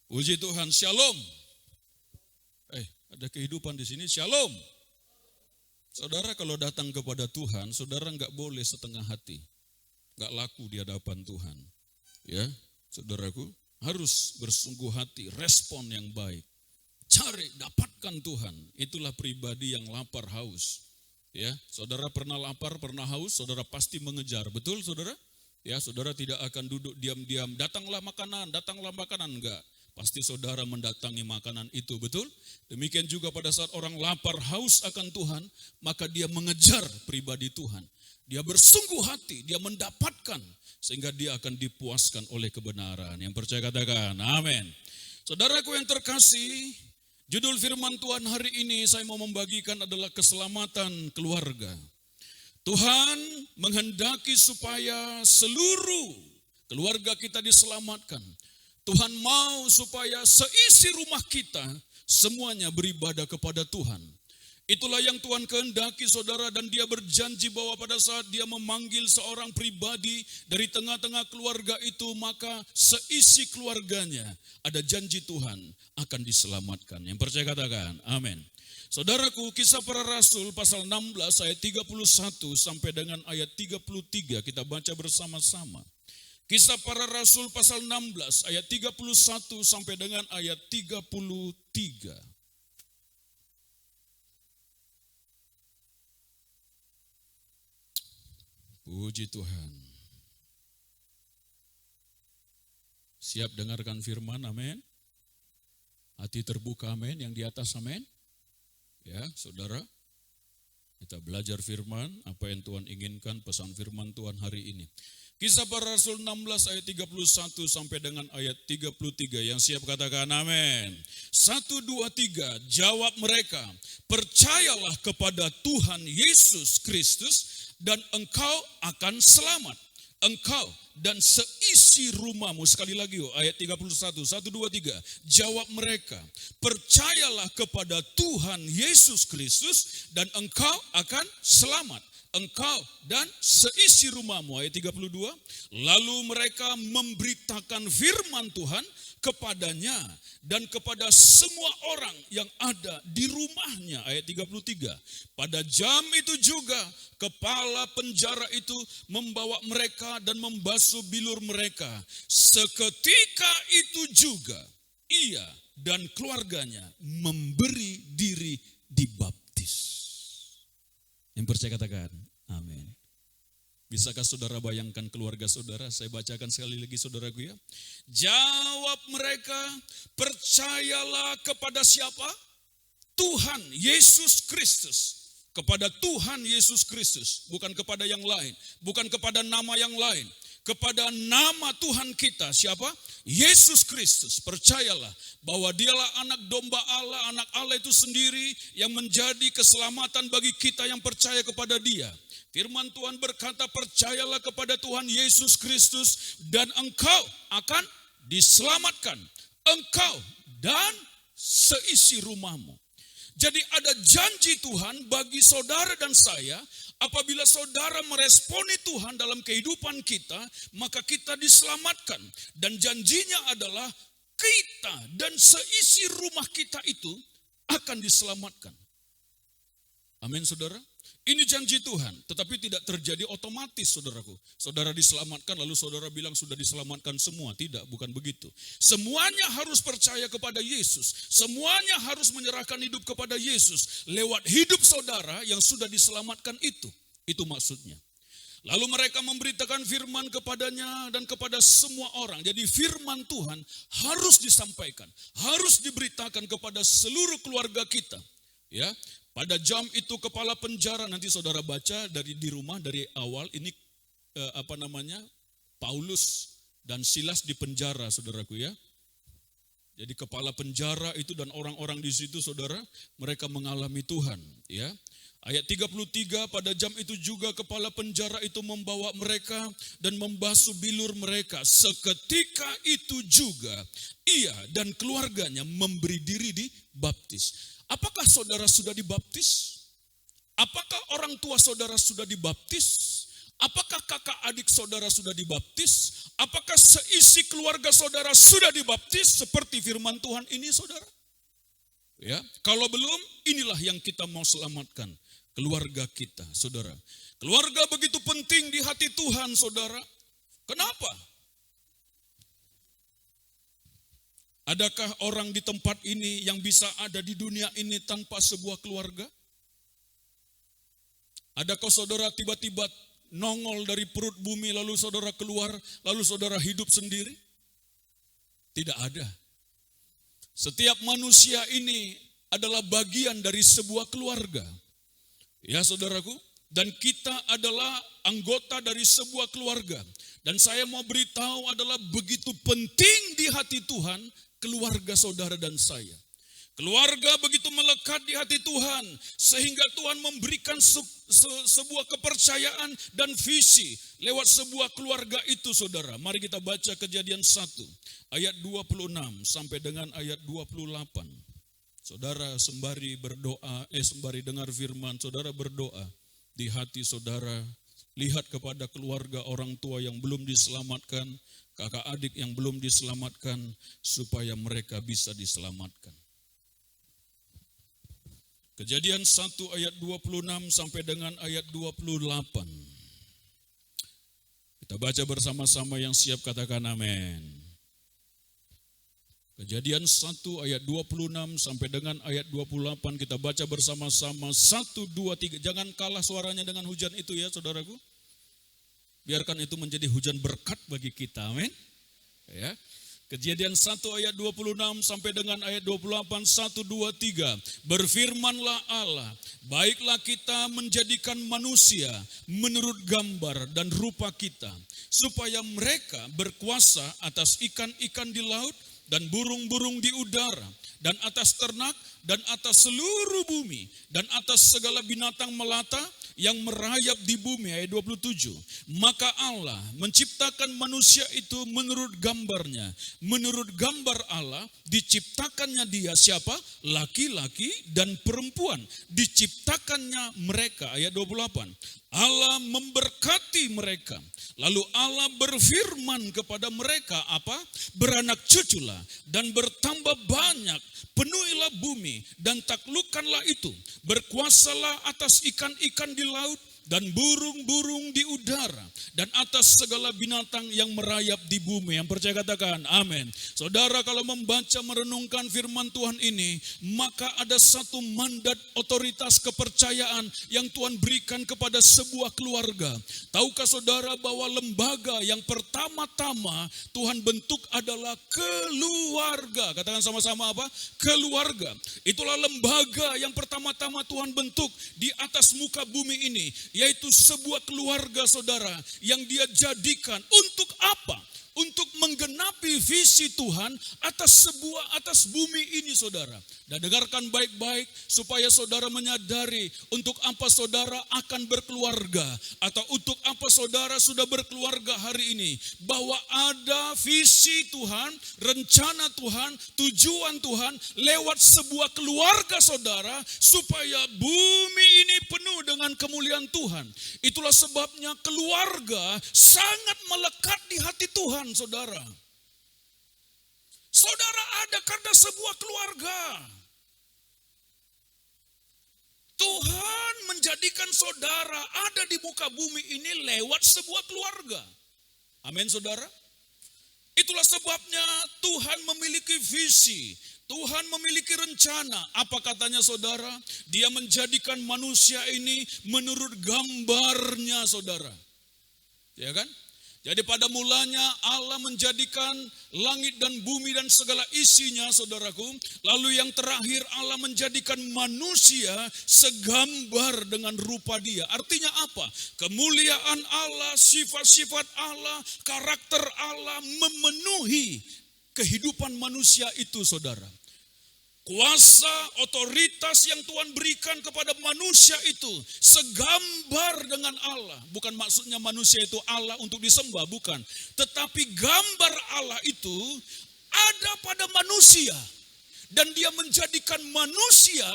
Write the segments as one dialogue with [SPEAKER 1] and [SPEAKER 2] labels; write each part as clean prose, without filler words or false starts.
[SPEAKER 1] Puji Tuhan, shalom. Ada kehidupan di sini, shalom. Saudara kalau datang kepada Tuhan, saudara nggak boleh setengah hati. Nggak laku di hadapan Tuhan. Ya, saudaraku, harus bersungguh hati, respon yang baik. Cari, dapatkan Tuhan. Itulah pribadi yang lapar haus. Ya, saudara pernah lapar, pernah haus, saudara pasti mengejar. Betul, saudara? Ya, saudara tidak akan duduk diam-diam. Datanglah makanan, enggak. Pasti saudara mendatangi makanan itu, betul? Demikian juga pada saat orang lapar haus akan Tuhan, maka dia mengejar pribadi Tuhan. Dia bersungguh hati, dia mendapatkan, sehingga dia akan dipuaskan oleh kebenaran. Yang percaya katakan, amin. Saudaraku yang terkasih, judul firman Tuhan hari ini saya mau membagikan adalah keselamatan keluarga. Tuhan menghendaki supaya seluruh keluarga kita diselamatkan. Tuhan mau supaya seisi rumah kita semuanya beribadah kepada Tuhan. Itulah yang Tuhan kehendaki, saudara, dan dia berjanji bahwa pada saat dia memanggil seorang pribadi dari tengah-tengah keluarga itu, maka seisi keluarganya ada janji Tuhan akan diselamatkan. Yang percaya katakan, amin. Saudaraku, Kisah Para Rasul pasal 16 ayat 31 sampai dengan ayat 33 kita baca bersama-sama. Kisah Para Rasul pasal 16 ayat 31 sampai dengan ayat 33. Puji Tuhan. Siap dengarkan firman, amin. Hati terbuka, amin. Yang di atas, amin. Ya, saudara, kita belajar firman, apa yang Tuhan inginkan, pesan firman Tuhan hari ini. Kisah Para Rasul 16 ayat 31 sampai dengan ayat 33. Yang siap katakan amin. 1, 2, 3. Jawab mereka, percayalah kepada Tuhan Yesus Kristus dan engkau akan selamat. Engkau dan seisi rumahmu. Sekali lagi ayat 31. 1, 2, 3. Jawab mereka, percayalah kepada Tuhan Yesus Kristus dan engkau akan selamat. Engkau dan seisi rumahmu. Ayat 32. Lalu mereka memberitakan firman Tuhan kepadanya dan kepada semua orang yang ada di rumahnya. Ayat 33. Pada jam itu juga kepala penjara itu membawa mereka dan membasuh bilur mereka. Seketika itu juga ia dan keluarganya memberi diri dibaptis. Yang percaya katakan, amin. Bisakah saudara bayangkan keluarga saudara? Saya bacakan sekali lagi saudaraku ya. Jawab mereka, percayalah kepada siapa? Tuhan Yesus Kristus. Kepada Tuhan Yesus Kristus. Bukan kepada yang lain. Bukan kepada nama yang lain. Kepada nama Tuhan kita, siapa? Yesus Kristus. Percayalah bahwa dialah anak domba Allah, anak Allah itu sendiri yang menjadi keselamatan bagi kita yang percaya kepada dia. Firman Tuhan berkata, percayalah kepada Tuhan Yesus Kristus dan engkau akan diselamatkan. Engkau dan seisi rumahmu. Jadi ada janji Tuhan bagi saudara dan saya. Apabila saudara meresponi Tuhan dalam kehidupan kita, maka kita diselamatkan. Dan janjinya adalah kita dan seisi rumah kita itu akan diselamatkan. Amin, saudara. Ini janji Tuhan, tetapi tidak terjadi otomatis, saudaraku. Saudara diselamatkan, lalu saudara bilang sudah diselamatkan semua. Tidak, bukan begitu. Semuanya harus percaya kepada Yesus. Semuanya harus menyerahkan hidup kepada Yesus. Lewat hidup saudara yang sudah diselamatkan itu. Itu maksudnya. Lalu mereka memberitakan firman kepadanya dan kepada semua orang. Jadi firman Tuhan harus disampaikan. Harus diberitakan kepada seluruh keluarga kita. Ya. Pada jam itu kepala penjara, nanti saudara baca di rumah dari awal ini Paulus dan Silas di penjara, saudaraku ya. Jadi kepala penjara itu dan orang-orang di situ, saudara, mereka mengalami Tuhan, ya. Ayat 33, pada jam itu juga kepala penjara itu membawa mereka dan membasuh bilur mereka. Seketika itu juga ia dan keluarganya memberi diri dibaptis. Apakah saudara sudah dibaptis? Apakah orang tua saudara sudah dibaptis? Apakah kakak adik saudara sudah dibaptis? Apakah seisi keluarga saudara sudah dibaptis seperti firman Tuhan ini, saudara? Ya, kalau belum, inilah yang kita mau selamatkan, keluarga kita, saudara. Keluarga begitu penting di hati Tuhan, saudara. Kenapa? Adakah orang di tempat ini yang bisa ada di dunia ini tanpa sebuah keluarga? Adakah saudara tiba-tiba nongol dari perut bumi lalu saudara keluar, lalu saudara hidup sendiri? Tidak ada. Setiap manusia ini adalah bagian dari sebuah keluarga. Ya saudaraku, dan kita adalah anggota dari sebuah keluarga. Dan saya mau beritahu adalah begitu penting di hati Tuhan keluarga saudara dan saya. Keluarga begitu melekat di hati Tuhan, sehingga Tuhan memberikan sebuah kepercayaan dan visi lewat sebuah keluarga itu, saudara. Mari kita baca Kejadian 1, ayat 26 sampai dengan ayat 28. Saudara sembari dengar firman, saudara berdoa di hati saudara, lihat kepada keluarga orang tua yang belum diselamatkan, kakak adik yang belum diselamatkan, supaya mereka bisa diselamatkan. Kejadian 1 ayat 26 sampai dengan ayat 28. Kita baca bersama-sama, yang siap katakan amin. Kejadian 1 ayat 26 sampai dengan ayat 28 kita baca bersama-sama. 1, 2, 3. Jangan kalah suaranya dengan hujan itu ya saudaraku. Biarkan itu menjadi hujan berkat bagi kita, amin. Ya. Kejadian 1 ayat 26 sampai dengan ayat 28, 1, 2, 3. Berfirmanlah Allah, baiklah kita menjadikan manusia menurut gambar dan rupa kita, supaya mereka berkuasa atas ikan-ikan di laut dan burung-burung di udara, dan atas ternak, dan atas seluruh bumi, dan atas segala binatang melata yang merayap di bumi. Ayat 27. Maka Allah menciptakan manusia itu menurut gambarnya. Menurut gambar Allah diciptakannya dia siapa? Laki-laki dan perempuan. Diciptakannya mereka. Ayat 28. Allah memberkati mereka. Lalu Allah berfirman kepada mereka apa? Beranak cuculah dan bertambah banyak. Penuhilah bumi dan taklukkanlah itu. Berkuasalah atas ikan-ikan di laut dan burung-burung di udara, dan atas segala binatang yang merayap di bumi. Yang percaya katakan amin. Saudara, kalau membaca merenungkan firman Tuhan ini, maka ada satu mandat otoritas kepercayaan yang Tuhan berikan kepada sebuah keluarga. Tahukah saudara bahwa lembaga yang pertama-tama Tuhan bentuk adalah keluarga? Katakan sama-sama apa? Keluarga. Itulah lembaga yang pertama-tama Tuhan bentuk di atas muka bumi ini, yaitu sebuah keluarga saudara yang dia jadikan untuk apa? Untuk menggenapi visi Tuhan atas bumi ini saudara. Dan dengarkan baik-baik supaya saudara menyadari untuk apa saudara akan berkeluarga, atau untuk apa saudara sudah berkeluarga hari ini. Bahwa ada visi Tuhan, rencana Tuhan, tujuan Tuhan lewat sebuah keluarga saudara, supaya bumi ini penuh dengan kemuliaan Tuhan. Itulah sebabnya keluarga sangat melekat di hati Tuhan, saudara. Saudara ada karena sebuah keluarga. Tuhan menjadikan saudara ada di muka bumi ini lewat sebuah keluarga. Amin, saudara. Itulah sebabnya Tuhan memiliki visi, Tuhan memiliki rencana. Apa katanya saudara? Dia menjadikan manusia ini menurut gambarnya, saudara. Ya kan? Jadi pada mulanya Allah menjadikan langit dan bumi dan segala isinya, saudaraku. Lalu yang terakhir Allah menjadikan manusia segambar dengan rupa dia. Artinya apa? Kemuliaan Allah, sifat-sifat Allah, karakter Allah memenuhi kehidupan manusia itu, saudara. Kuasa, otoritas yang Tuhan berikan kepada manusia itu segambar dengan Allah. Bukan maksudnya manusia itu Allah untuk disembah, bukan. Tetapi gambar Allah itu ada pada manusia. dan dia menjadikan manusia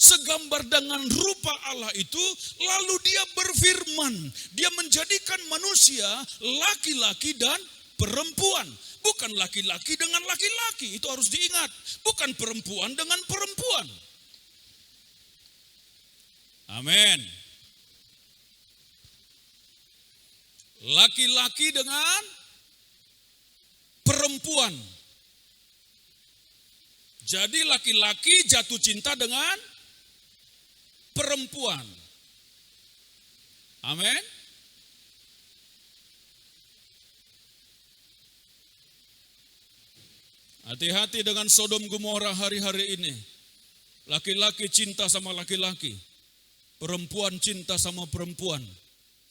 [SPEAKER 1] segambar dengan rupa Allah itu, lalu dia berfirman, dia menjadikan manusia laki-laki dan perempuan. Bukan laki-laki dengan laki-laki, itu harus diingat. Bukan perempuan dengan perempuan. Amin. Laki-laki dengan perempuan. Jadi laki-laki jatuh cinta dengan perempuan. Amin. Hati-hati dengan Sodom Gomora hari-hari ini. Laki-laki cinta sama laki-laki. Perempuan cinta sama perempuan.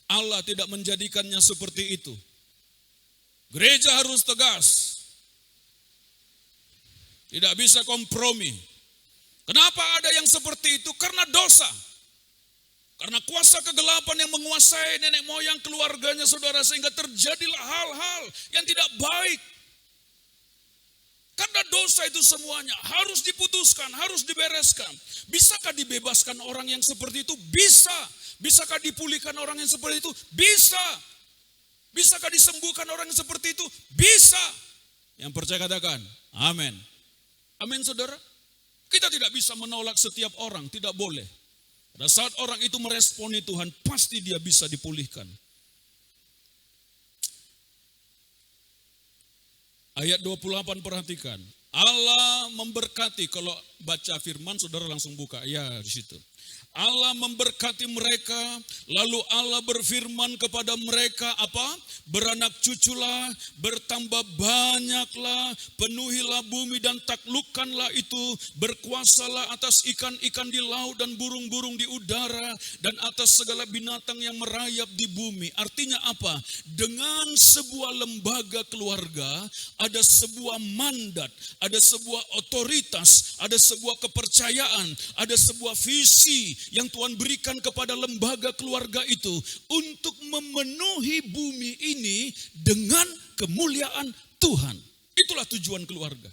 [SPEAKER 1] Allah tidak menjadikannya seperti itu. Gereja harus tegas. Tidak bisa kompromi. Kenapa ada yang seperti itu? Karena dosa. Karena kuasa kegelapan yang menguasai nenek moyang keluarganya saudara, sehingga terjadilah hal-hal yang tidak baik. Karena dosa itu semuanya harus diputuskan, harus dibereskan. Bisakah dibebaskan orang yang seperti itu? Bisa. Bisakah dipulihkan orang yang seperti itu? Bisa. Bisakah disembuhkan orang yang seperti itu? Bisa. Yang percaya katakan, amin. Amin saudara. Kita tidak bisa menolak setiap orang, tidak boleh. Pada saat orang itu meresponi Tuhan, pasti dia bisa dipulihkan. Ayat 28 perhatikan. Allah memberkati, kalau baca firman saudara langsung buka, ya di situ. Allah memberkati mereka, lalu Allah berfirman kepada mereka apa? Beranak cuculah, bertambah banyaklah, penuhilah bumi dan taklukkanlah itu, berkuasalah atas ikan-ikan di laut dan burung-burung di udara, dan atas segala binatang yang merayap di bumi. Artinya apa? Dengan sebuah lembaga keluarga, ada sebuah mandat, ada sebuah otoritas, ada sebuah kepercayaan, ada sebuah visi yang Tuhan berikan kepada lembaga keluarga itu untuk memenuhi bumi ini dengan kemuliaan Tuhan. Itulah tujuan keluarga.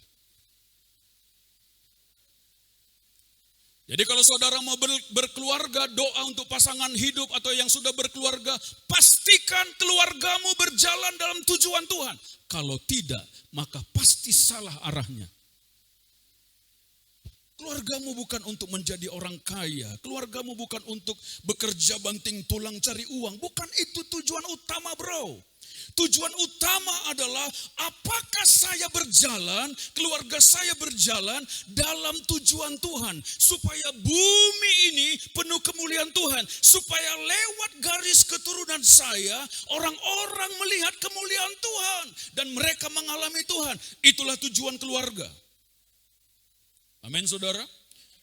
[SPEAKER 1] Jadi kalau saudara mau berkeluarga, doa untuk pasangan hidup atau yang sudah berkeluarga, pastikan keluargamu berjalan dalam tujuan Tuhan. Kalau tidak, maka pasti salah arahnya. Keluargamu bukan untuk menjadi orang kaya. Keluargamu bukan untuk bekerja banting tulang cari uang. Bukan itu tujuan utama, bro. Tujuan utama adalah apakah saya berjalan, keluarga saya berjalan dalam tujuan Tuhan. Supaya bumi ini penuh kemuliaan Tuhan. Supaya lewat garis keturunan saya, orang-orang melihat kemuliaan Tuhan. Dan mereka mengalami Tuhan. Itulah tujuan keluarga. Amin saudara.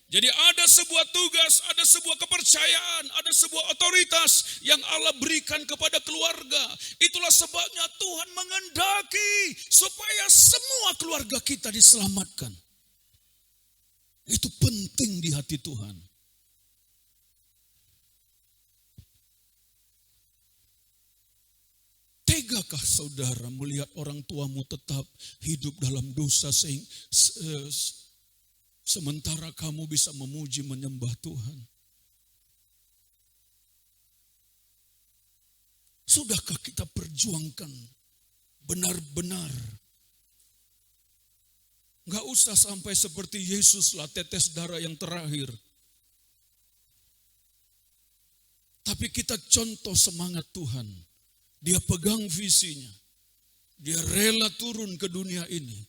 [SPEAKER 1] Jadi ada sebuah tugas, ada sebuah kepercayaan, ada sebuah otoritas yang Allah berikan kepada keluarga. Itulah sebabnya Tuhan menghendaki supaya semua keluarga kita diselamatkan. Itu penting di hati Tuhan. Tegakah saudara melihat orang tuamu tetap hidup dalam dosa sementara kamu bisa memuji menyembah Tuhan? Sudahkah kita perjuangkan benar-benar? Gak usah sampai seperti Yesus lah, tetes darah yang terakhir. Tapi kita contoh semangat Tuhan. Dia pegang visinya. Dia rela turun ke dunia ini.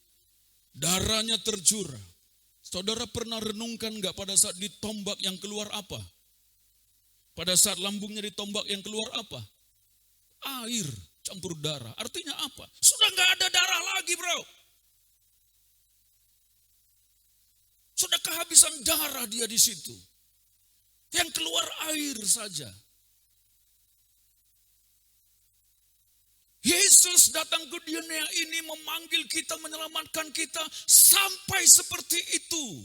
[SPEAKER 1] Darahnya tercurah. Saudara pernah renungkan gak pada saat ditombak yang keluar apa? Pada saat lambungnya ditombak yang keluar apa? Air campur darah. Artinya apa? Sudah gak ada darah lagi, bro. Sudah kehabisan darah dia di situ. Yang keluar air saja. Yesus datang ke dunia ini memanggil kita, menyelamatkan kita sampai seperti itu.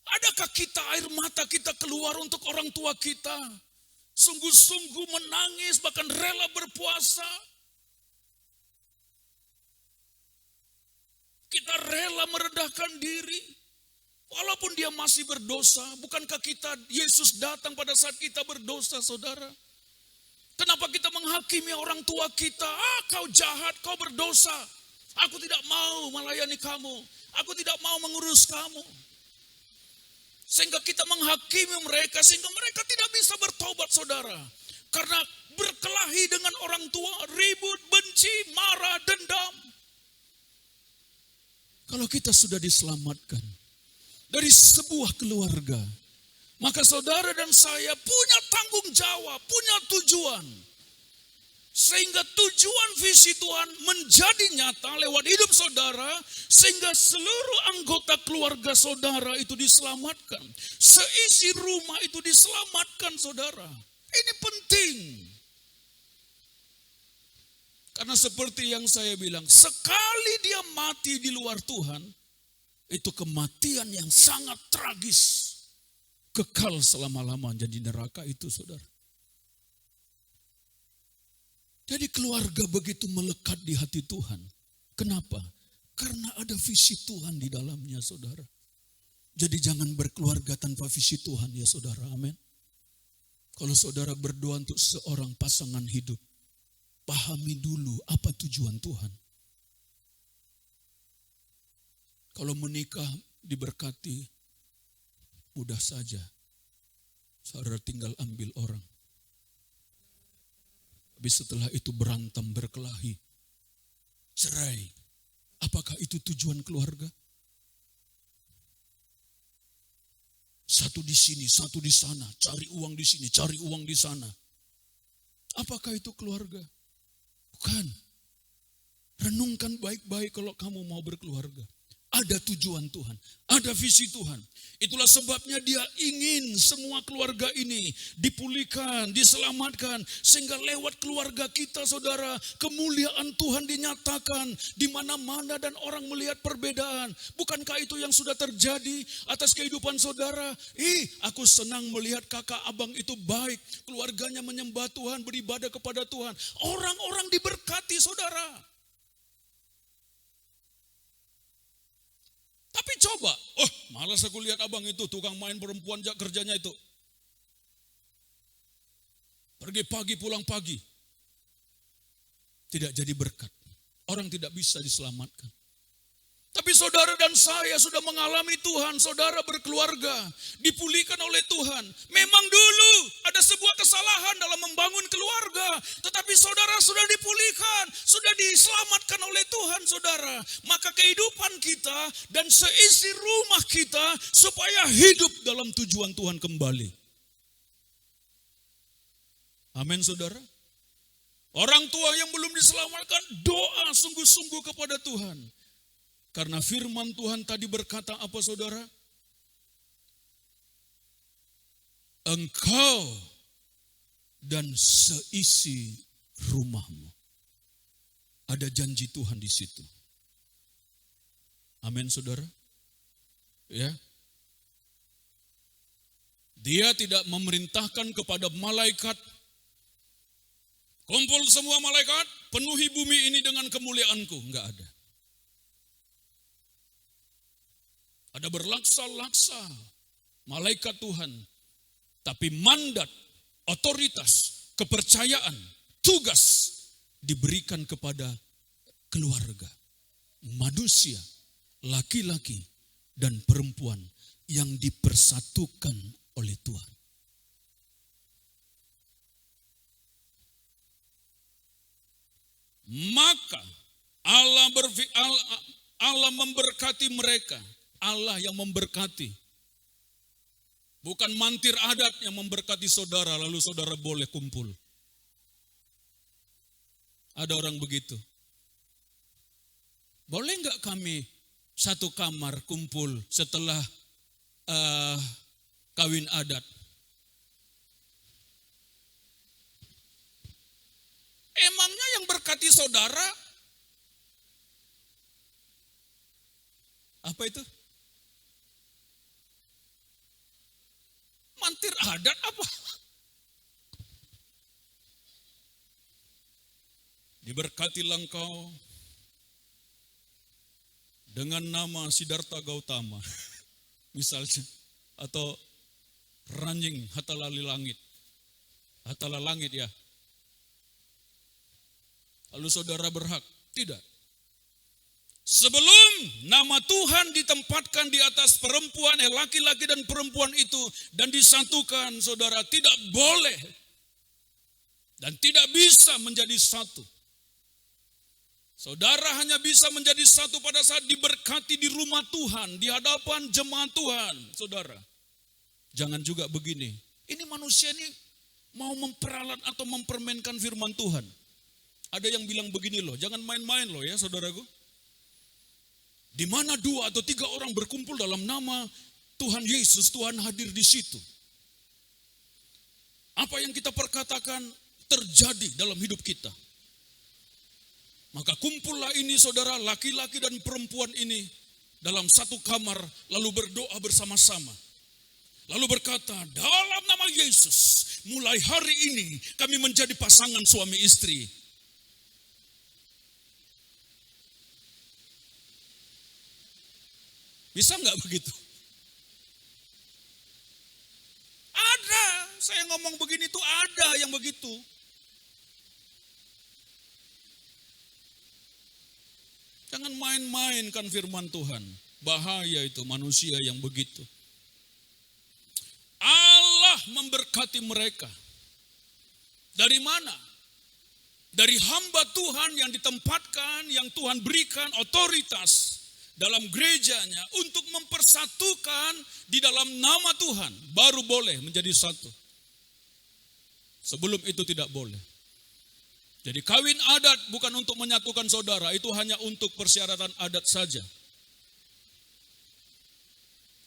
[SPEAKER 1] Adakah kita air mata kita keluar untuk orang tua kita? Sungguh-sungguh menangis, bahkan rela berpuasa. Kita rela merendahkan diri. Walaupun dia masih berdosa, bukankah Yesus datang pada saat kita berdosa, saudara? Kenapa kita menghakimi orang tua kita? Kau jahat, kau berdosa. Aku tidak mau melayani kamu. Aku tidak mau mengurus kamu. Sehingga kita menghakimi mereka, sehingga mereka tidak bisa bertobat, saudara. Karena berkelahi dengan orang tua, ribut, benci, marah, dendam. Kalau kita sudah diselamatkan dari sebuah keluarga, maka saudara dan saya punya tanggung jawab, punya tujuan. Sehingga tujuan visi Tuhan menjadi nyata lewat hidup saudara, sehingga seluruh anggota keluarga saudara itu diselamatkan. Seisi rumah itu diselamatkan, saudara. Ini penting. Karena seperti yang saya bilang, sekali dia mati di luar Tuhan, itu kematian yang sangat tragis. Kekal selama-lamanya di neraka itu, saudara. Jadi keluarga begitu melekat di hati Tuhan. Kenapa? Karena ada visi Tuhan di dalamnya, saudara. Jadi jangan berkeluarga tanpa visi Tuhan, ya saudara. Amin. Kalau saudara berdoa untuk seorang pasangan hidup, pahami dulu apa tujuan Tuhan. Kalau menikah diberkati, mudah saja. Saudara tinggal ambil orang. Tapi setelah itu berantem, berkelahi, cerai. Apakah itu tujuan keluarga? Satu di sini, satu di sana. Cari uang di sini, cari uang di sana. Apakah itu keluarga? Bukan. Renungkan baik-baik kalau kamu mau berkeluarga. Ada tujuan Tuhan, ada visi Tuhan. Itulah sebabnya dia ingin semua keluarga ini dipulihkan, diselamatkan. Sehingga lewat keluarga kita, saudara, kemuliaan Tuhan dinyatakan di mana-mana dan orang melihat perbedaan. Bukankah itu yang sudah terjadi atas kehidupan saudara? Aku senang melihat kakak abang itu baik. Keluarganya menyembah Tuhan, beribadah kepada Tuhan. Orang-orang diberkati, saudara. Tapi coba, malas aku lihat abang itu, tukang main perempuan kerjanya itu. Pergi pagi, pulang pagi. Tidak jadi berkat. Orang tidak bisa diselamatkan. Tapi saudara dan saya sudah mengalami Tuhan, saudara berkeluarga, dipulihkan oleh Tuhan. Memang dulu ada sebuah kesalahan dalam membangun keluarga, tetapi saudara sudah dipulihkan, sudah diselamatkan oleh Tuhan, saudara. Maka kehidupan kita dan seisi rumah kita supaya hidup dalam tujuan Tuhan kembali. Amin, saudara. Orang tua yang belum diselamatkan, doa sungguh-sungguh kepada Tuhan. Karena firman Tuhan tadi berkata apa, saudara? Engkau dan seisi rumahmu. Ada janji Tuhan di situ. Amin, saudara. Ya. Dia tidak memerintahkan kepada malaikat, kumpul semua malaikat, penuhi bumi ini dengan kemuliaanku. Enggak ada. Ada berlaksa-laksa malaikat Tuhan. Tapi mandat, otoritas, kepercayaan, tugas diberikan kepada keluarga. Manusia, laki-laki dan perempuan yang dipersatukan oleh Tuhan. Maka Allah memberkati mereka. Allah yang memberkati. Bukan mantir adat yang memberkati saudara, lalu saudara boleh kumpul. Ada orang begitu. Boleh enggak kami satu kamar kumpul setelah kawin adat? Emangnya yang berkati saudara apa itu? Mantir adat apa? Diberkatilah engkau dengan nama Siddhartha Gautama, misalnya, atau Ranjing Hathalali Langit, Hathala Langit ya. Lalu saudara berhak? Tidak. Sebelum nama Tuhan ditempatkan di atas perempuan, laki-laki dan perempuan itu, dan disatukan, saudara, tidak boleh dan tidak bisa menjadi satu. Saudara hanya bisa menjadi satu pada saat diberkati di rumah Tuhan, di hadapan jemaat Tuhan, saudara. Jangan juga begini, ini manusia ini mau memperalat atau mempermainkan firman Tuhan. Ada yang bilang begini loh, jangan main-main loh ya saudaraku. Di mana 2 atau 3 orang berkumpul dalam nama Tuhan Yesus, Tuhan hadir di situ. Apa yang kita perkatakan terjadi dalam hidup kita. Maka kumpullah ini saudara, laki-laki dan perempuan ini dalam satu kamar, lalu berdoa bersama-sama. Lalu berkata, dalam nama Yesus, mulai hari ini kami menjadi pasangan suami istri. Bisa nggak begitu? Ada, saya ngomong begini tuh ada yang begitu. Jangan main-mainkan firman Tuhan. Bahaya itu manusia yang begitu. Allah memberkati mereka. Dari mana? Dari hamba Tuhan yang ditempatkan, yang Tuhan berikan otoritas dalam gerejanya untuk mempersatukan di dalam nama Tuhan, baru boleh menjadi satu. Sebelum itu tidak boleh. Jadi kawin adat bukan untuk menyatukan saudara, itu hanya untuk persyaratan adat saja.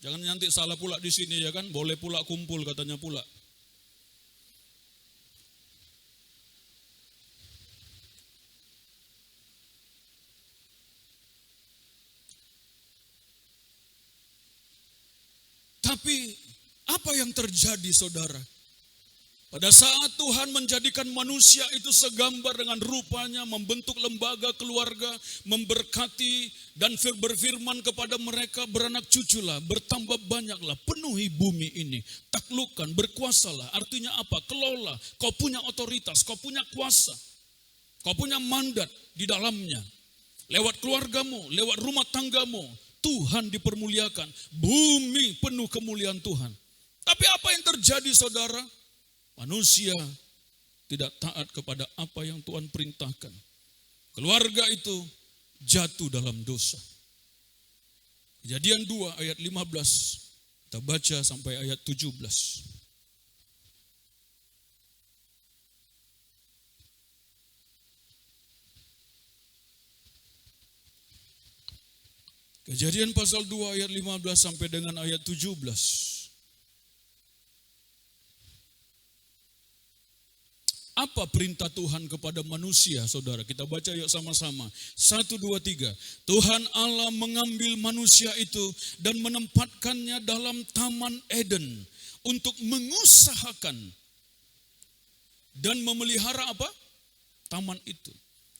[SPEAKER 1] Jangan nanti salah pula di sini ya kan, boleh pula kumpul katanya pula. Tapi apa yang terjadi saudara? Pada saat Tuhan menjadikan manusia itu segambar dengan rupanya, membentuk lembaga keluarga, memberkati dan berfirman kepada mereka, beranak cuculah, bertambah banyaklah, penuhi bumi ini, taklukkan, berkuasalah. Artinya apa? Kelola, kau punya otoritas, kau punya kuasa, kau punya mandat di dalamnya. Lewat keluargamu, lewat rumah tanggamu, Tuhan dipermuliakan, bumi penuh kemuliaan Tuhan. Tapi apa yang terjadi saudara? Manusia tidak taat kepada apa yang Tuhan perintahkan. Keluarga itu jatuh dalam dosa. Kejadian 2 ayat 15, kita baca sampai ayat 17. Kejadian pasal 2 ayat 15 sampai dengan ayat 17. Apa perintah Tuhan kepada manusia, saudara? Kita baca yuk sama-sama. 1, 2, 3. Tuhan Allah mengambil manusia itu dan menempatkannya dalam Taman Eden untuk mengusahakan dan memelihara apa? Taman itu.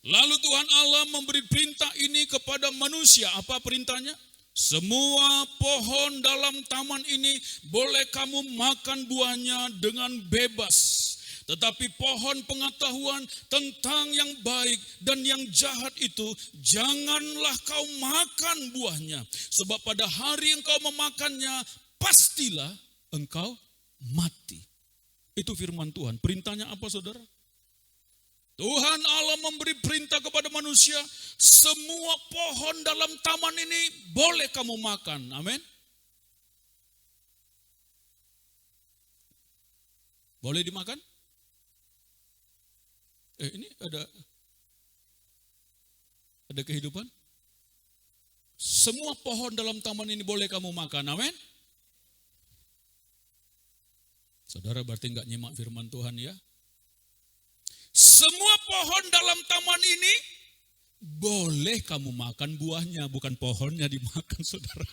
[SPEAKER 1] Lalu Tuhan Allah memberi perintah ini kepada manusia. Apa perintahnya? Semua pohon dalam taman ini boleh kamu makan buahnya dengan bebas. Tetapi pohon pengetahuan tentang yang baik dan yang jahat itu janganlah kau makan buahnya. Sebab pada hari engkau memakannya pastilah engkau mati. Itu firman Tuhan. Perintahnya apa saudara? Tuhan Allah memberi perintah kepada manusia, semua pohon dalam taman ini boleh kamu makan. Amin. Boleh dimakan? Ini ada kehidupan? Semua pohon dalam taman ini boleh kamu makan, amin? Saudara berarti enggak nyimak firman Tuhan ya? Semua pohon dalam taman ini boleh kamu makan buahnya, bukan pohonnya dimakan saudara.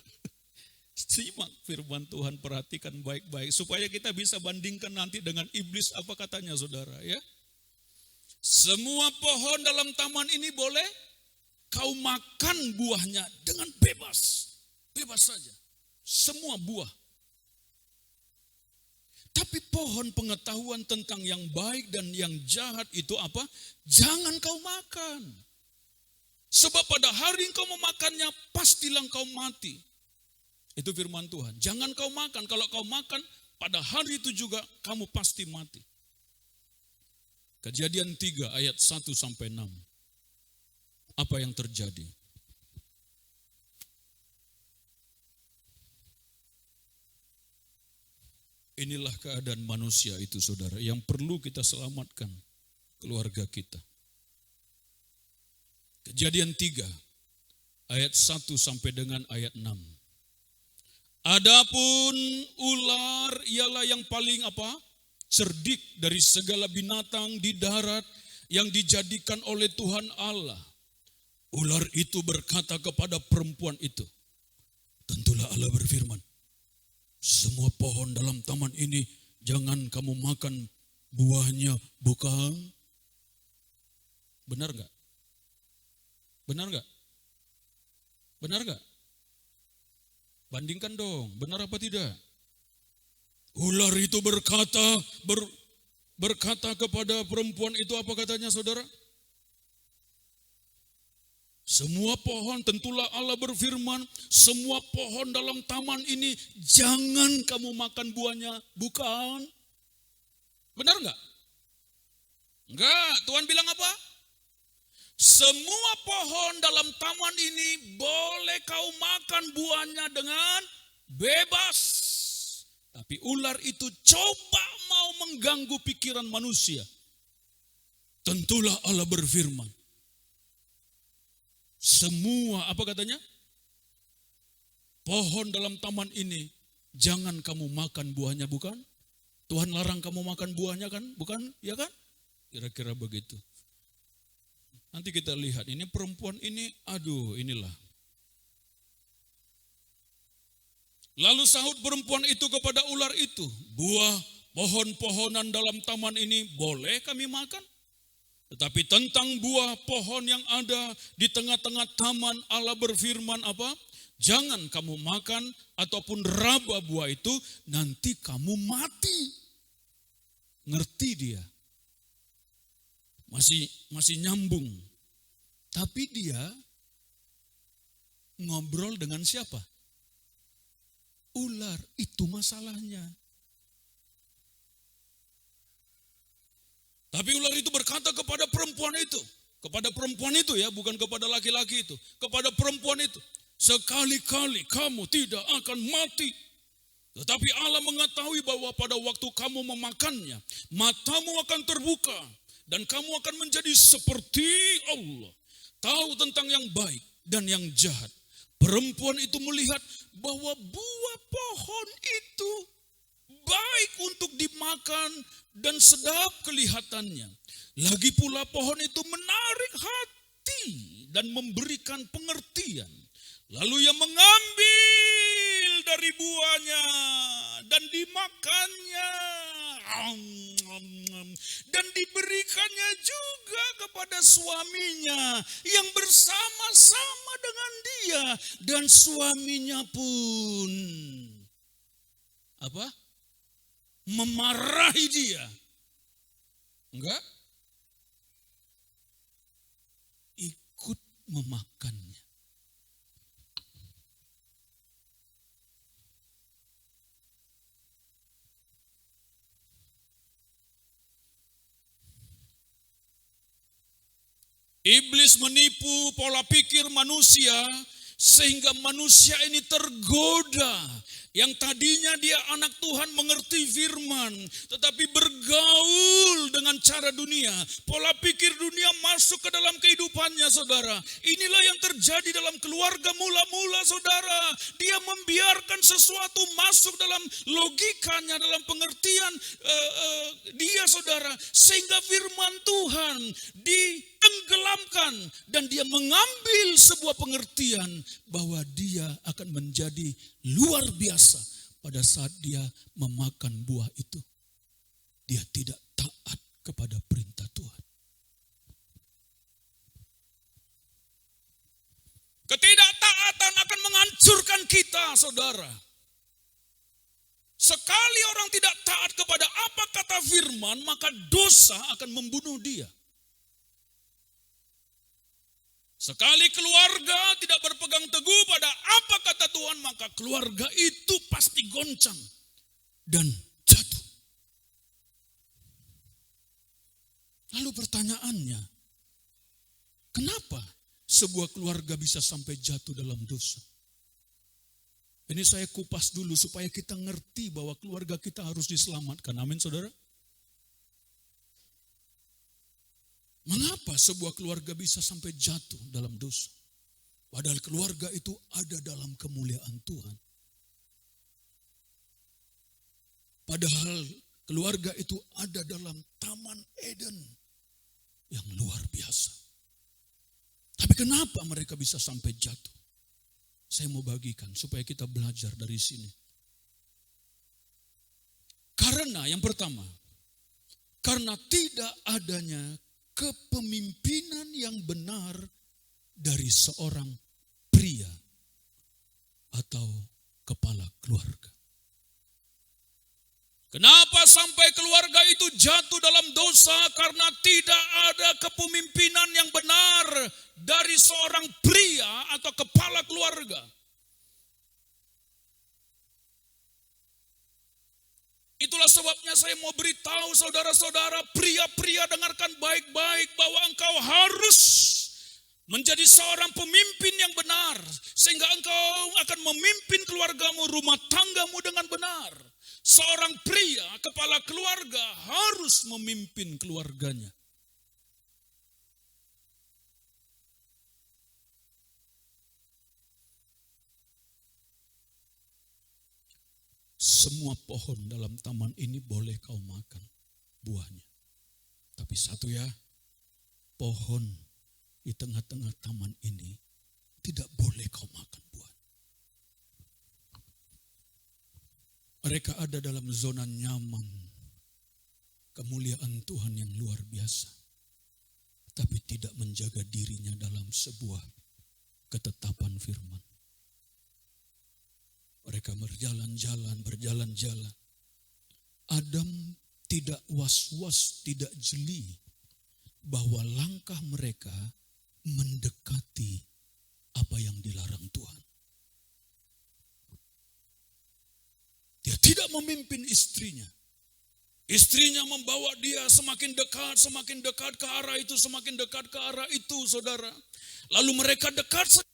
[SPEAKER 1] Simak firman Tuhan, perhatikan baik-baik supaya kita bisa bandingkan nanti dengan iblis apa katanya saudara ya. Semua pohon dalam taman ini boleh kau makan buahnya dengan bebas. Bebas saja. Semua buah. Tapi pohon pengetahuan tentang yang baik dan yang jahat itu apa? Jangan kau makan. Sebab pada hari kau memakannya, pastilah kau mati. Itu firman Tuhan. Jangan kau makan. Kalau kau makan, pada hari itu juga kamu pasti mati. Kejadian 3 ayat 1 sampai 6. Apa yang terjadi? Inilah keadaan manusia itu, saudara, yang perlu kita selamatkan keluarga kita. Kejadian 3 ayat 1 sampai dengan ayat 6. Adapun ular ialah yang paling apa? Cerdik dari segala binatang di darat yang dijadikan oleh Tuhan Allah. Ular itu berkata kepada perempuan itu, tentulah Allah berfirman, semua pohon dalam taman ini jangan kamu makan buahnya, bukan? Benar enggak? Benar enggak? Benar enggak? Bandingkan dong, benar apa tidak? Ular itu berkata kepada perempuan itu, apa katanya, saudara? Semua pohon, tentulah Allah berfirman, semua pohon dalam taman ini jangan kamu makan buahnya, bukan? Benar enggak? Enggak, Tuhan bilang apa? Semua pohon dalam taman ini boleh kau makan buahnya dengan bebas. Tapi ular itu coba mau mengganggu pikiran manusia. Tentulah Allah berfirman, semua, apa katanya? Pohon dalam taman ini jangan kamu makan buahnya, bukan? Tuhan larang kamu makan buahnya kan? Bukan? Ya kan? Kira-kira begitu. Nanti kita lihat, ini perempuan ini, aduh inilah. Lalu sahut perempuan itu kepada ular itu, buah pohon-pohonan dalam taman ini boleh kami makan? Tetapi tentang buah pohon yang ada di tengah-tengah taman, Allah berfirman apa? Jangan kamu makan ataupun raba buah itu, nanti kamu mati. Ngerti dia? Masih nyambung. Tapi dia ngobrol dengan siapa? Ular, itu masalahnya. Tapi ular itu berkata kepada perempuan itu ya, bukan kepada laki-laki itu, kepada perempuan itu, sekali-kali kamu tidak akan mati. Tetapi Allah mengetahui bahwa pada waktu kamu memakannya, matamu akan terbuka dan kamu akan menjadi seperti Allah, tahu tentang yang baik dan yang jahat. Perempuan itu melihat bahwa buah pohon itu baik untuk dimakan dan sedap kelihatannya. Lagi pula pohon itu menarik hati dan memberikan pengertian. Lalu ia mengambil dari buahnya dan dimakannya. Dan diberikannya juga kepada suaminya yang bersama-sama dengan dia. Dan suaminya pun apa? Memarahi dia. Enggak? Ikut memakannya. Iblis menipu pola pikir manusia sehingga manusia ini tergoda. Yang tadinya dia anak Tuhan, mengerti firman, tetapi bergaul dengan cara dunia. Pola pikir dunia masuk ke dalam kehidupannya, saudara. Inilah yang terjadi dalam keluarga mula-mula, saudara. Dia membiarkan sesuatu masuk dalam logikanya, dalam pengertian dia, saudara. Sehingga firman Tuhan ditenggelamkan dan dia mengambil sebuah pengertian bahwa dia akan menjadi luar biasa pada saat dia memakan buah itu. Dia tidak taat kepada perintah Tuhan. Ketidaktaatan akan menghancurkan kita, saudara. Sekali orang tidak taat kepada apa kata firman, maka dosa akan membunuh dia. Sekali keluarga tidak berpegang teguh pada apa kata Tuhan, maka keluarga itu pasti goncang dan jatuh. Lalu pertanyaannya, kenapa sebuah keluarga bisa sampai jatuh dalam dosa? Ini saya kupas dulu supaya kita ngerti bahwa keluarga kita harus diselamatkan. Amin, saudara. Mengapa sebuah keluarga bisa sampai jatuh dalam dosa? Padahal keluarga itu ada dalam kemuliaan Tuhan. Padahal keluarga itu ada dalam Taman Eden yang luar biasa. Tapi kenapa mereka bisa sampai jatuh? Saya mau bagikan supaya kita belajar dari sini. Karena yang pertama, karena tidak adanya kepemimpinan yang benar dari seorang pria atau kepala keluarga. Kenapa sampai keluarga itu jatuh dalam dosa? Karena tidak ada kepemimpinan yang benar dari seorang pria atau kepala keluarga. Itulah sebabnya saya mau beritahu saudara-saudara, pria-pria dengarkan baik-baik bahwa engkau harus menjadi seorang pemimpin yang benar. Sehingga engkau akan memimpin keluargamu, rumah tanggamu dengan benar. Seorang pria, kepala keluarga harus memimpin keluarganya. Semua pohon dalam taman ini boleh kau makan buahnya. Tapi satu ya, pohon di tengah-tengah taman ini tidak boleh kau makan buah. Mereka ada dalam zona nyaman, kemuliaan Tuhan yang luar biasa. Tapi tidak menjaga dirinya dalam sebuah ketetapan firman. Mereka berjalan-jalan. Adam tidak was-was, tidak jeli bahwa langkah mereka mendekati apa yang dilarang Tuhan. Dia tidak memimpin istrinya. Istrinya membawa dia semakin dekat ke arah itu, semakin dekat ke arah itu, saudara. Lalu mereka dekat,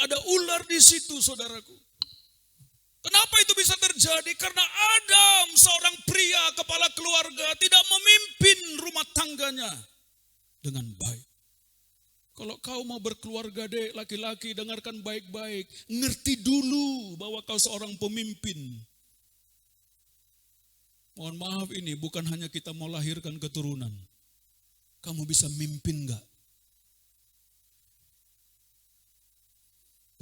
[SPEAKER 1] ada ular di situ, saudaraku. Kenapa itu bisa terjadi? Karena Adam, seorang pria kepala keluarga, tidak memimpin rumah tangganya dengan baik. Kalau kau mau berkeluarga dek, laki-laki, dengarkan baik-baik. Ngerti dulu bahwa kau seorang pemimpin. Mohon maaf, ini bukan hanya kita mau lahirkan keturunan. Kamu bisa mimpin enggak?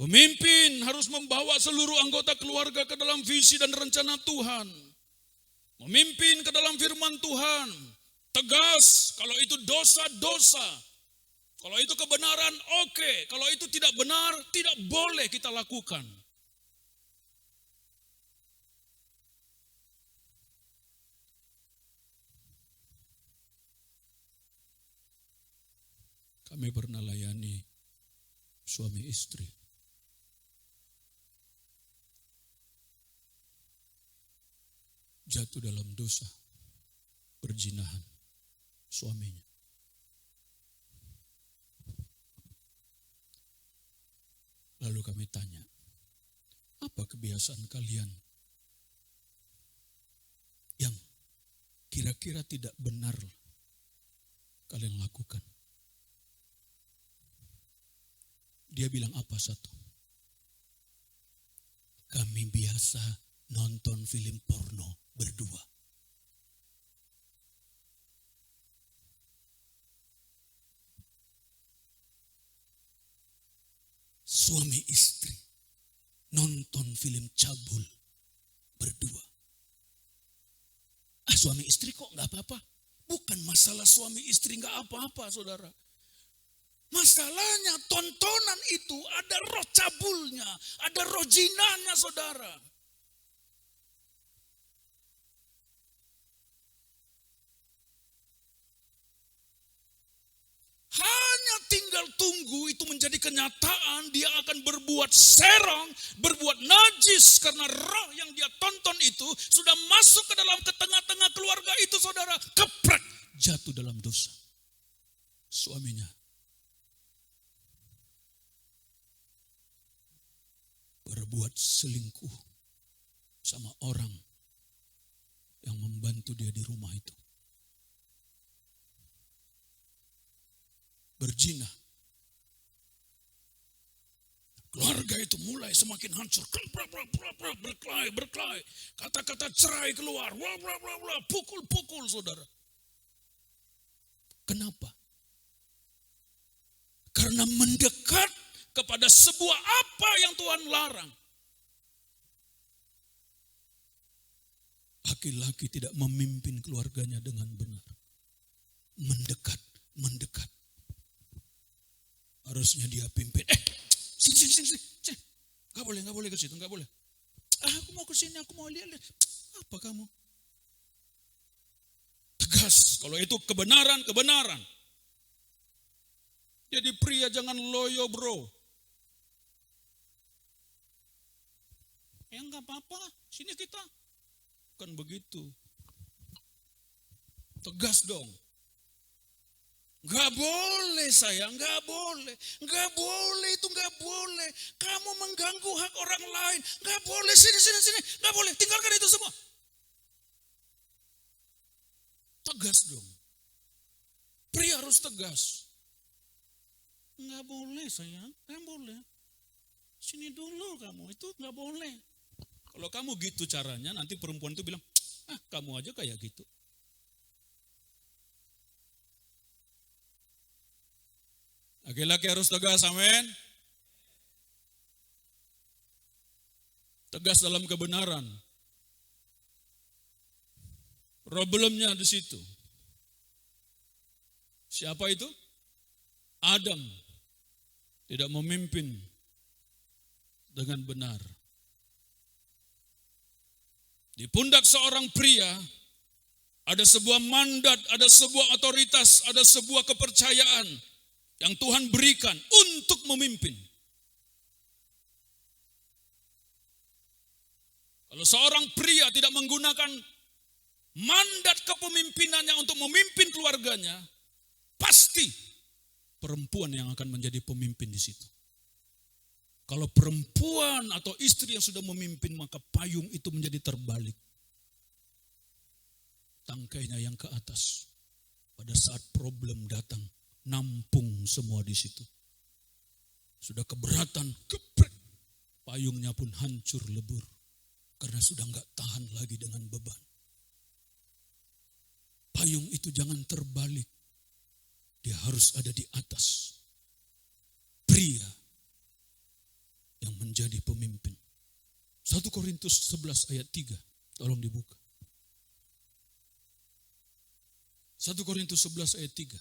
[SPEAKER 1] Pemimpin harus membawa seluruh anggota keluarga ke dalam visi dan rencana Tuhan. Memimpin ke dalam firman Tuhan. Tegas, kalau itu dosa-dosa. Kalau itu kebenaran, oke. Kalau itu tidak benar, tidak boleh kita lakukan. Kami pernah layani suami istri. Jatuh dalam dosa, perzinahan suaminya. Lalu kami tanya, apa kebiasaan kalian yang kira-kira tidak benar kalian lakukan? Dia bilang apa satu? Kami biasa nonton film porno berdua. Suami istri nonton film cabul berdua. Suami istri kok nggak apa-apa? Bukan masalah suami istri nggak apa-apa, saudara. Masalahnya tontonan itu ada roh Ada roh jinahnya, saudara. Hanya tinggal tunggu itu menjadi kenyataan, dia akan berbuat serong, berbuat najis karena roh yang dia tonton itu sudah masuk ke dalam tengah-tengah keluarga itu, saudara, keprek, jatuh dalam dosa. Suaminya berbuat selingkuh sama orang yang membantu dia di rumah itu. Berzina. Keluarga itu mulai semakin hancur. Berkelahi. Kata-kata cerai keluar. Pukul-pukul, saudara. Kenapa? Karena mendekat kepada sebuah apa yang Tuhan larang. Laki-laki tidak memimpin keluarganya dengan benar. Mendekat. Harusnya dia pimpin. Sini. Gak boleh ke situ, gak boleh. Aku mau ke sini, aku mau lihat. Apa kamu? Tegas, kalau itu kebenaran. Jadi pria jangan loyo, bro. Ya gak apa-apa, sini kita. Kan begitu. Tegas dong. Gak boleh sayang, gak boleh. Gak boleh. Kamu mengganggu hak orang lain. Gak boleh, sini. Gak boleh, tinggalkan itu semua. Tegas dong. Pria harus tegas. Gak boleh sayang, gak boleh. Sini dulu kamu, itu gak boleh. Kalau kamu gitu caranya, nanti perempuan itu bilang, kamu aja kayak gitu. Laki-laki harus tegas, amin. Tegas dalam kebenaran. Problemnya di situ. Siapa itu? Adam tidak memimpin dengan benar. Di pundak seorang pria ada sebuah mandat, ada sebuah otoritas, ada sebuah kepercayaan yang Tuhan berikan untuk memimpin. Kalau seorang pria tidak menggunakan mandat kepemimpinannya untuk memimpin keluarganya, pasti perempuan yang akan menjadi pemimpin di situ. Kalau perempuan atau istri yang sudah memimpin, maka payung itu menjadi terbalik. Tangkainya yang ke atas. Pada saat problem datang, nampung semua di situ. Sudah keberatan, geprek. Payungnya pun hancur lebur. Karena sudah enggak tahan lagi dengan beban. Payung itu jangan terbalik. Dia harus ada di atas. Pria yang menjadi pemimpin. 1 Korintus 11 ayat 3. Tolong dibuka. 1 Korintus 11 ayat 3.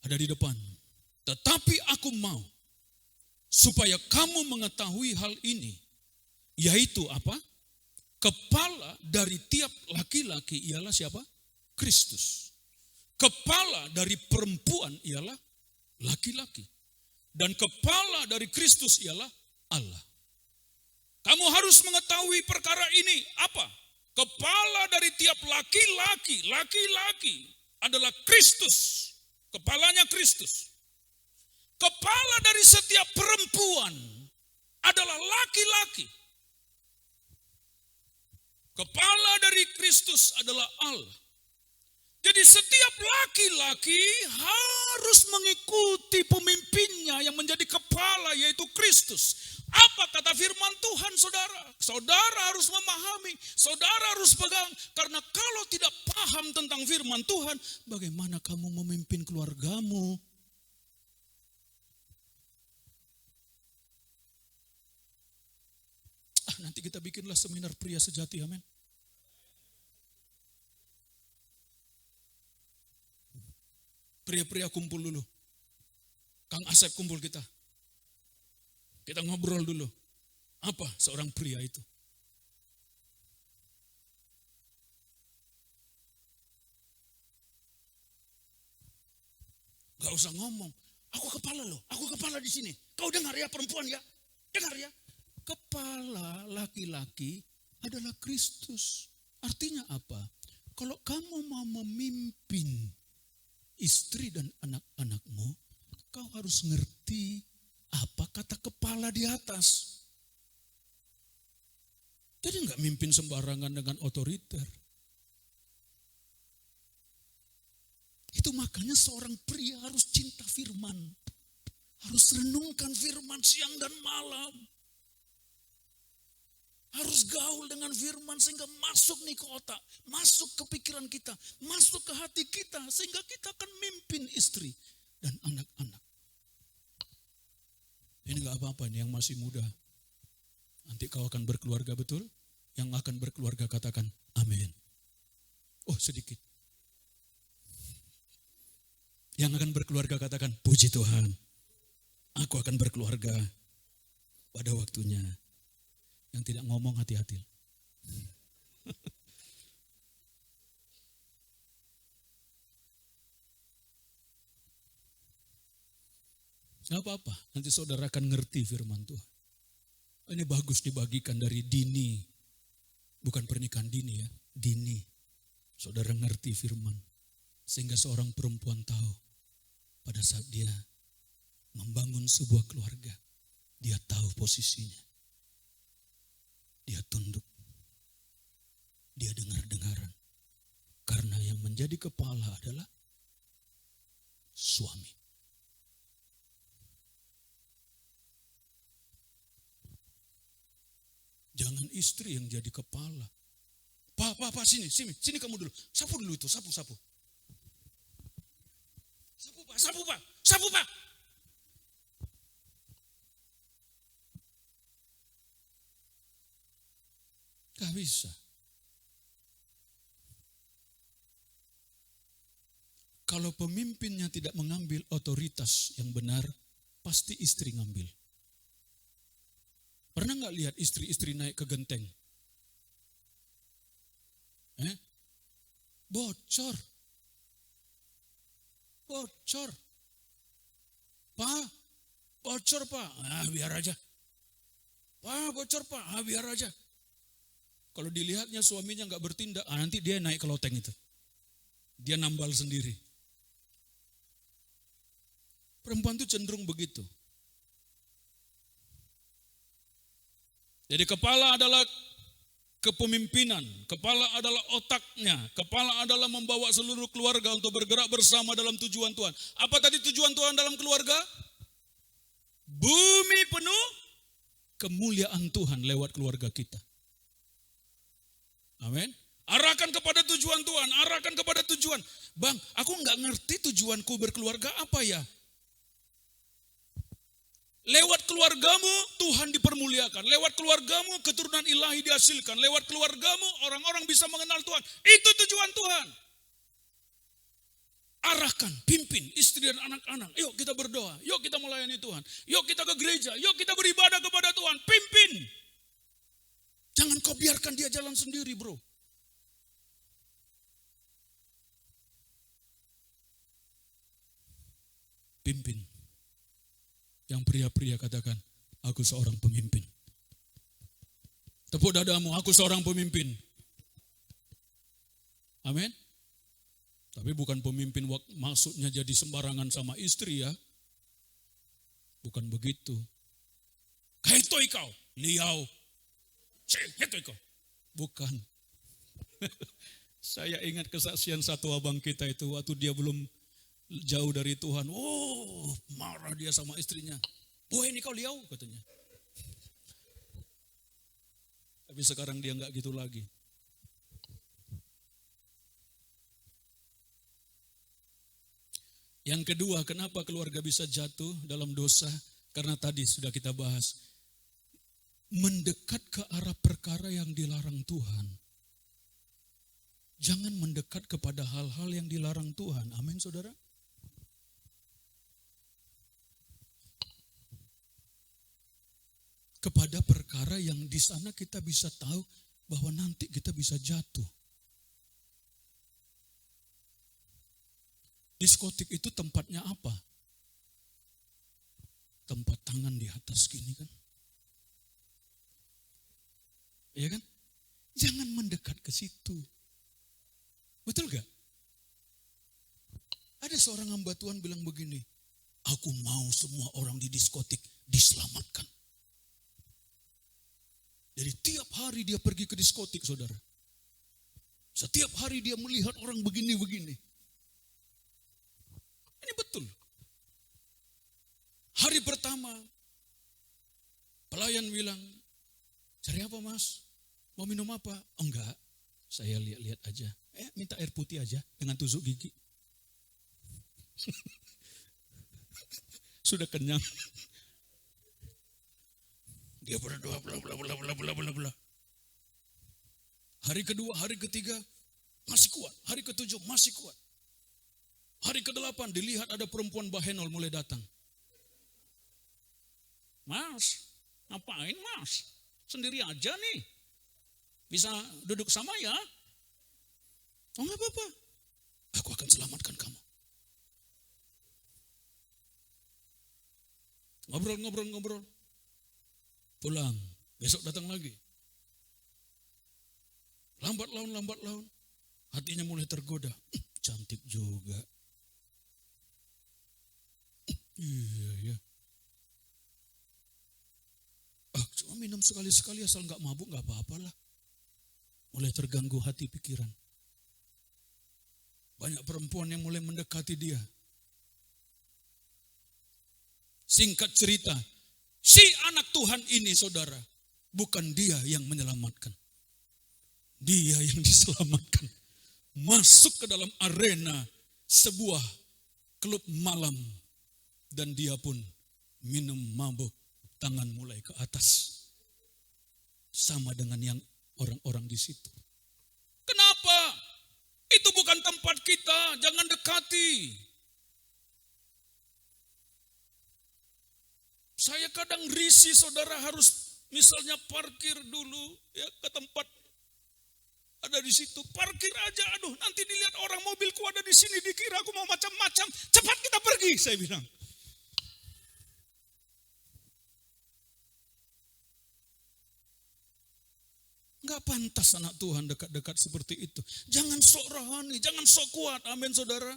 [SPEAKER 1] Ada di depan. Tetapi aku mau supaya kamu mengetahui hal ini. Yaitu apa? Kepala dari tiap laki-laki ialah siapa? Kristus. Kepala dari perempuan ialah laki-laki. Dan kepala dari Kristus ialah Allah. Kamu harus mengetahui perkara ini. Apa? Kepala dari tiap laki-laki adalah Kristus. Kepalanya Kristus. Kepala dari setiap perempuan adalah laki-laki. Kepala dari Kristus adalah Allah. Jadi setiap laki-laki harus mengikuti pemimpinnya yang menjadi kepala, yaitu Kristus. Apa kata firman Tuhan, saudara? Saudara harus memahami, saudara harus pegang. Karena kalau tidak paham tentang firman Tuhan, bagaimana kamu memimpin keluargamu? Nanti kita bikinlah seminar pria sejati, amin. Pria-pria kumpul dulu. Kang Asep kumpul kita. Kita ngobrol dulu. Apa seorang pria itu? Gak usah ngomong. Aku kepala loh, aku kepala di sini. Kau dengar ya perempuan ya? Dengar ya? Kepala laki-laki adalah Kristus. Artinya apa? Kalau kamu mau memimpin istri dan anak-anakmu, kau harus ngerti apa kata kepala di atas. Jadi nggak mimpin sembarangan dengan otoriter. Itu makanya seorang pria harus cinta firman. Harus renungkan firman siang dan malam. Harus gaul dengan firman sehingga masuk nih ke otak, masuk ke pikiran kita, masuk ke hati kita. Sehingga kita akan mimpin istri dan anak-anak. Ini gak apa-apa nih yang masih muda. Nanti kau akan berkeluarga betul? Yang akan berkeluarga katakan amin. Oh sedikit. Yang akan berkeluarga katakan puji Tuhan. Aku akan berkeluarga pada waktunya. Yang tidak ngomong hati-hati. Gak apa-apa, nanti saudara akan ngerti firman Tuhan. Ini bagus dibagikan dari dini. Bukan pernikahan dini ya, dini. Saudara ngerti firman. Sehingga seorang perempuan tahu pada saat dia membangun sebuah keluarga. Dia tahu posisinya. Dia tunduk. Dia dengar-dengaran. Karena yang menjadi kepala adalah suami. Jangan istri yang jadi kepala. Pak, sini kamu dulu. Sapu dulu itu, sapu. Sapu, Pak. Gak bisa. Kalau pemimpinnya tidak mengambil otoritas yang benar, pasti istri ngambil. Pernah gak lihat istri-istri naik ke genteng? Bocor. Pak, bocor Pak. Biar aja. Pak, bocor Pak. Biar aja. Kalau dilihatnya suaminya nggak bertindak, nanti dia naik ke loteng itu. Dia nambal sendiri. Perempuan itu cenderung begitu. Jadi kepala adalah kepemimpinan, kepala adalah otaknya, kepala adalah membawa seluruh keluarga untuk bergerak bersama dalam tujuan Tuhan. Apa tadi tujuan Tuhan dalam keluarga? Bumi penuh kemuliaan Tuhan lewat keluarga kita. Amin. Arahkan kepada tujuan Tuhan, arahkan kepada tujuan. Bang, aku nggak ngerti tujuanku berkeluarga apa ya? Lewat keluargamu Tuhan dipermuliakan. Lewat keluargamu keturunan ilahi dihasilkan. Lewat keluargamu orang-orang bisa mengenal Tuhan. Itu tujuan Tuhan. Arahkan, pimpin istri dan anak-anak. Yuk kita berdoa, yuk kita melayani Tuhan. Yuk kita ke gereja, yuk kita beribadah kepada Tuhan. Pimpin. Jangan kau biarkan dia jalan sendiri, bro. Pimpin. Yang pria-pria katakan, aku seorang pemimpin. Tepuk dadamu, aku seorang pemimpin. Amin. Tapi bukan pemimpin maksudnya jadi sembarangan sama istri ya. Bukan begitu. Kaitoi kau, liau. Bukan. Saya ingat kesaksian satu abang kita itu waktu dia belum jauh dari Tuhan. Oh, marah dia sama istrinya. Oh, ini kau liau katanya. Tapi sekarang dia enggak gitu lagi. Yang kedua, kenapa keluarga bisa jatuh dalam dosa? Karena tadi sudah kita bahas. Mendekat ke arah perkara yang dilarang Tuhan. Jangan mendekat kepada hal-hal yang dilarang Tuhan. Amin, saudara. kepada perkara yang di sana kita bisa tahu bahwa nanti kita bisa jatuh. Diskotik itu tempatnya apa? Tempat tangan di atas gini kan. Iya kan? Jangan mendekat ke situ. Betul gak? Ada seorang hamba Tuhan bilang begini, aku mau semua orang di diskotik diselamatkan. Jadi tiap hari dia pergi ke diskotik, saudara. Setiap hari dia melihat orang begini-begini. Ini betul. Hari pertama, pelayan bilang, cari apa mas? Mau minum apa? Oh, enggak, saya lihat-lihat aja. Minta air putih aja dengan tusuk gigi. Sudah kenyang. Dia berdoa bla bla bla bla bla bla bla. Hari kedua, hari ketiga masih kuat. Hari ketujuh masih kuat. Hari ke-8 dilihat ada perempuan bahenol mulai datang. Mas, ngapain mas? Sendiri aja nih. Bisa duduk sama ya? Oh enggak apa-apa. Aku akan selamatkan kamu. Ngobrol. Pulang, besok datang lagi. Lambat laun. Hatinya mulai tergoda. Cantik juga. Iya. Cuma minum sekali-sekali asal gak mabuk gak apa-apalah. Mulai terganggu hati pikiran. Banyak perempuan yang mulai mendekati dia. Singkat cerita, si anak Tuhan ini saudara, bukan dia yang menyelamatkan. Dia yang diselamatkan. Masuk ke dalam arena sebuah klub malam. Dan dia pun minum mabuk, tangan mulai ke atas. Sama dengan yang orang-orang di situ. Kenapa? Itu bukan tempat kita, jangan dekati. Saya kadang risih saudara harus misalnya parkir dulu ya ke tempat ada di situ. Parkir aja, aduh nanti dilihat orang mobilku ada di sini dikira aku mau macam-macam. Cepat kita pergi, saya bilang. Enggak pantas anak Tuhan dekat-dekat seperti itu. Jangan sok rohani, jangan sok kuat. Amin saudara.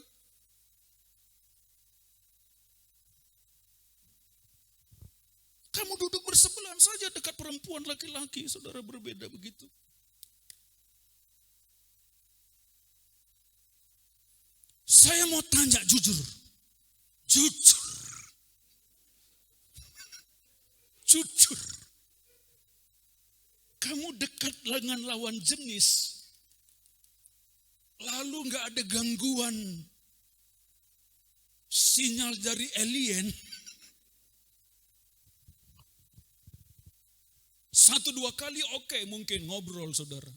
[SPEAKER 1] Kamu duduk bersebelahan saja dekat perempuan laki-laki, saudara berbeda begitu. Saya mau tanya jujur. Jujur. Kamu dekat dengan lawan jenis, lalu gak ada gangguan sinyal dari alien. 1-2 kali oke, mungkin ngobrol saudara.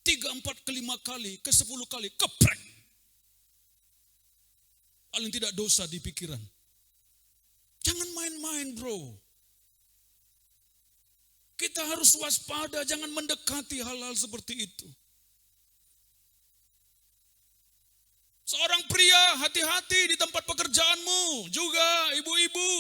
[SPEAKER 1] 3, 4, 5 kali, ke 10 kali, keprek. Paling tidak dosa di pikiran. Jangan main-main bro. Kita harus waspada, jangan mendekati hal-hal seperti itu. Seorang pria, hati-hati di tempat pekerjaanmu. Juga ibu-ibu.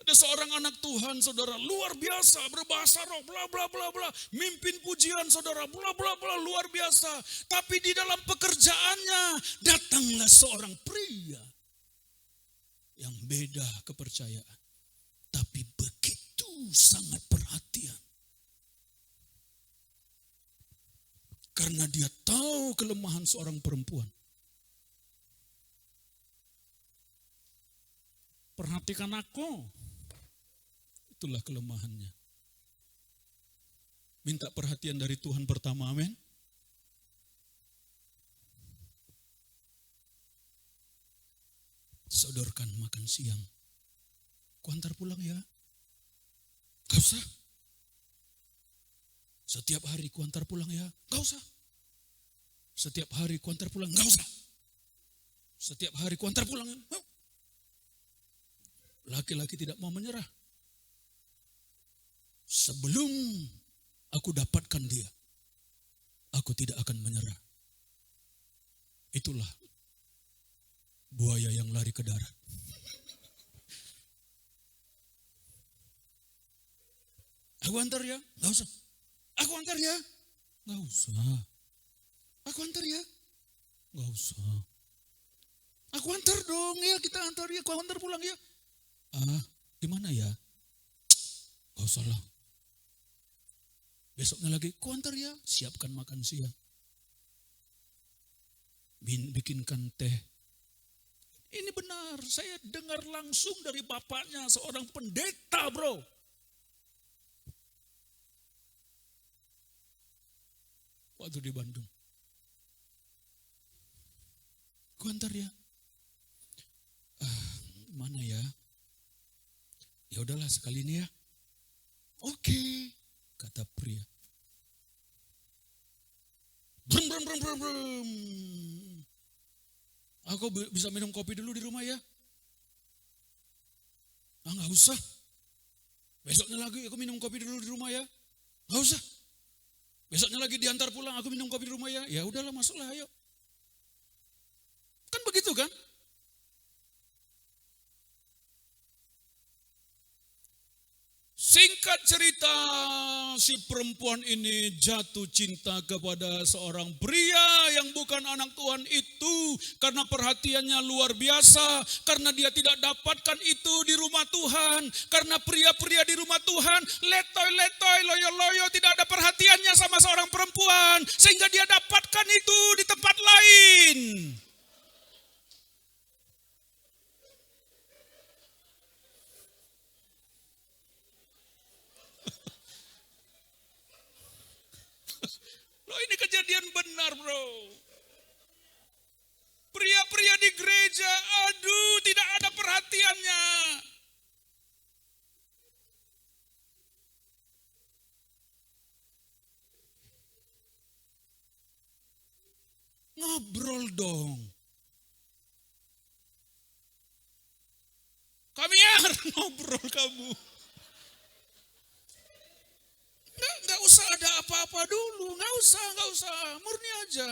[SPEAKER 1] Ada seorang anak Tuhan, saudara, luar biasa, berbahasa roh, bla bla bla bla, mimpin pujian, saudara, bla bla bla, luar biasa. Tapi di dalam pekerjaannya datanglah seorang pria yang beda kepercayaan, tapi begitu sangat perhatian. Karena dia tahu kelemahan seorang perempuan. Perhatikan aku. Itulah kelemahannya. Minta perhatian dari Tuhan pertama, amin. Sodorkan makan siang. Ku antar pulang ya. Gak usah. Setiap hari ku antar pulang ya. Gak usah. Setiap hari ku antar pulang. Gak usah. Setiap hari ku antar pulang ya. Laki-laki tidak mau menyerah. Sebelum aku dapatkan dia, aku tidak akan menyerah. Itulah buaya yang lari ke darat. Aku antar ya? Nggak usah. Aku antar ya? Nggak usah. Aku antar ya? Nggak usah. Aku antar dong ya, kita antar ya, aku antar pulang ya. Gimana ya? Nggak usah lah. Besoknya lagi, aku antar ya, siapkan makan siang. Bikinkan teh. Ini benar, saya dengar langsung dari bapaknya, seorang pendeta bro. Waktu di Bandung. Aku antar ya. Mana ya? Ya udahlah sekali ini ya. Oke, kata pria. Brum. Aku bisa minum kopi dulu di rumah ya? Nggak usah. Besoknya lagi aku minum kopi dulu di rumah ya? Nggak usah. Besoknya lagi diantar pulang aku minum kopi di rumah ya? Ya udahlah masuklah ayo. Kan begitu kan? Singkat cerita, si perempuan ini jatuh cinta kepada seorang pria yang bukan anak Tuhan itu karena perhatiannya luar biasa, karena dia tidak dapatkan itu di rumah Tuhan, karena pria-pria di rumah Tuhan letoy-letoy, loyo-loyo, tidak ada perhatiannya sama seorang perempuan, sehingga dia dapatkan itu di tempat lain. Ini kejadian benar bro. Pria-pria di gereja, aduh tidak ada perhatiannya. Ngobrol dong. Kami ngobrol kamu. Nggak usah ada apa-apa dulu, nggak usah, murni aja.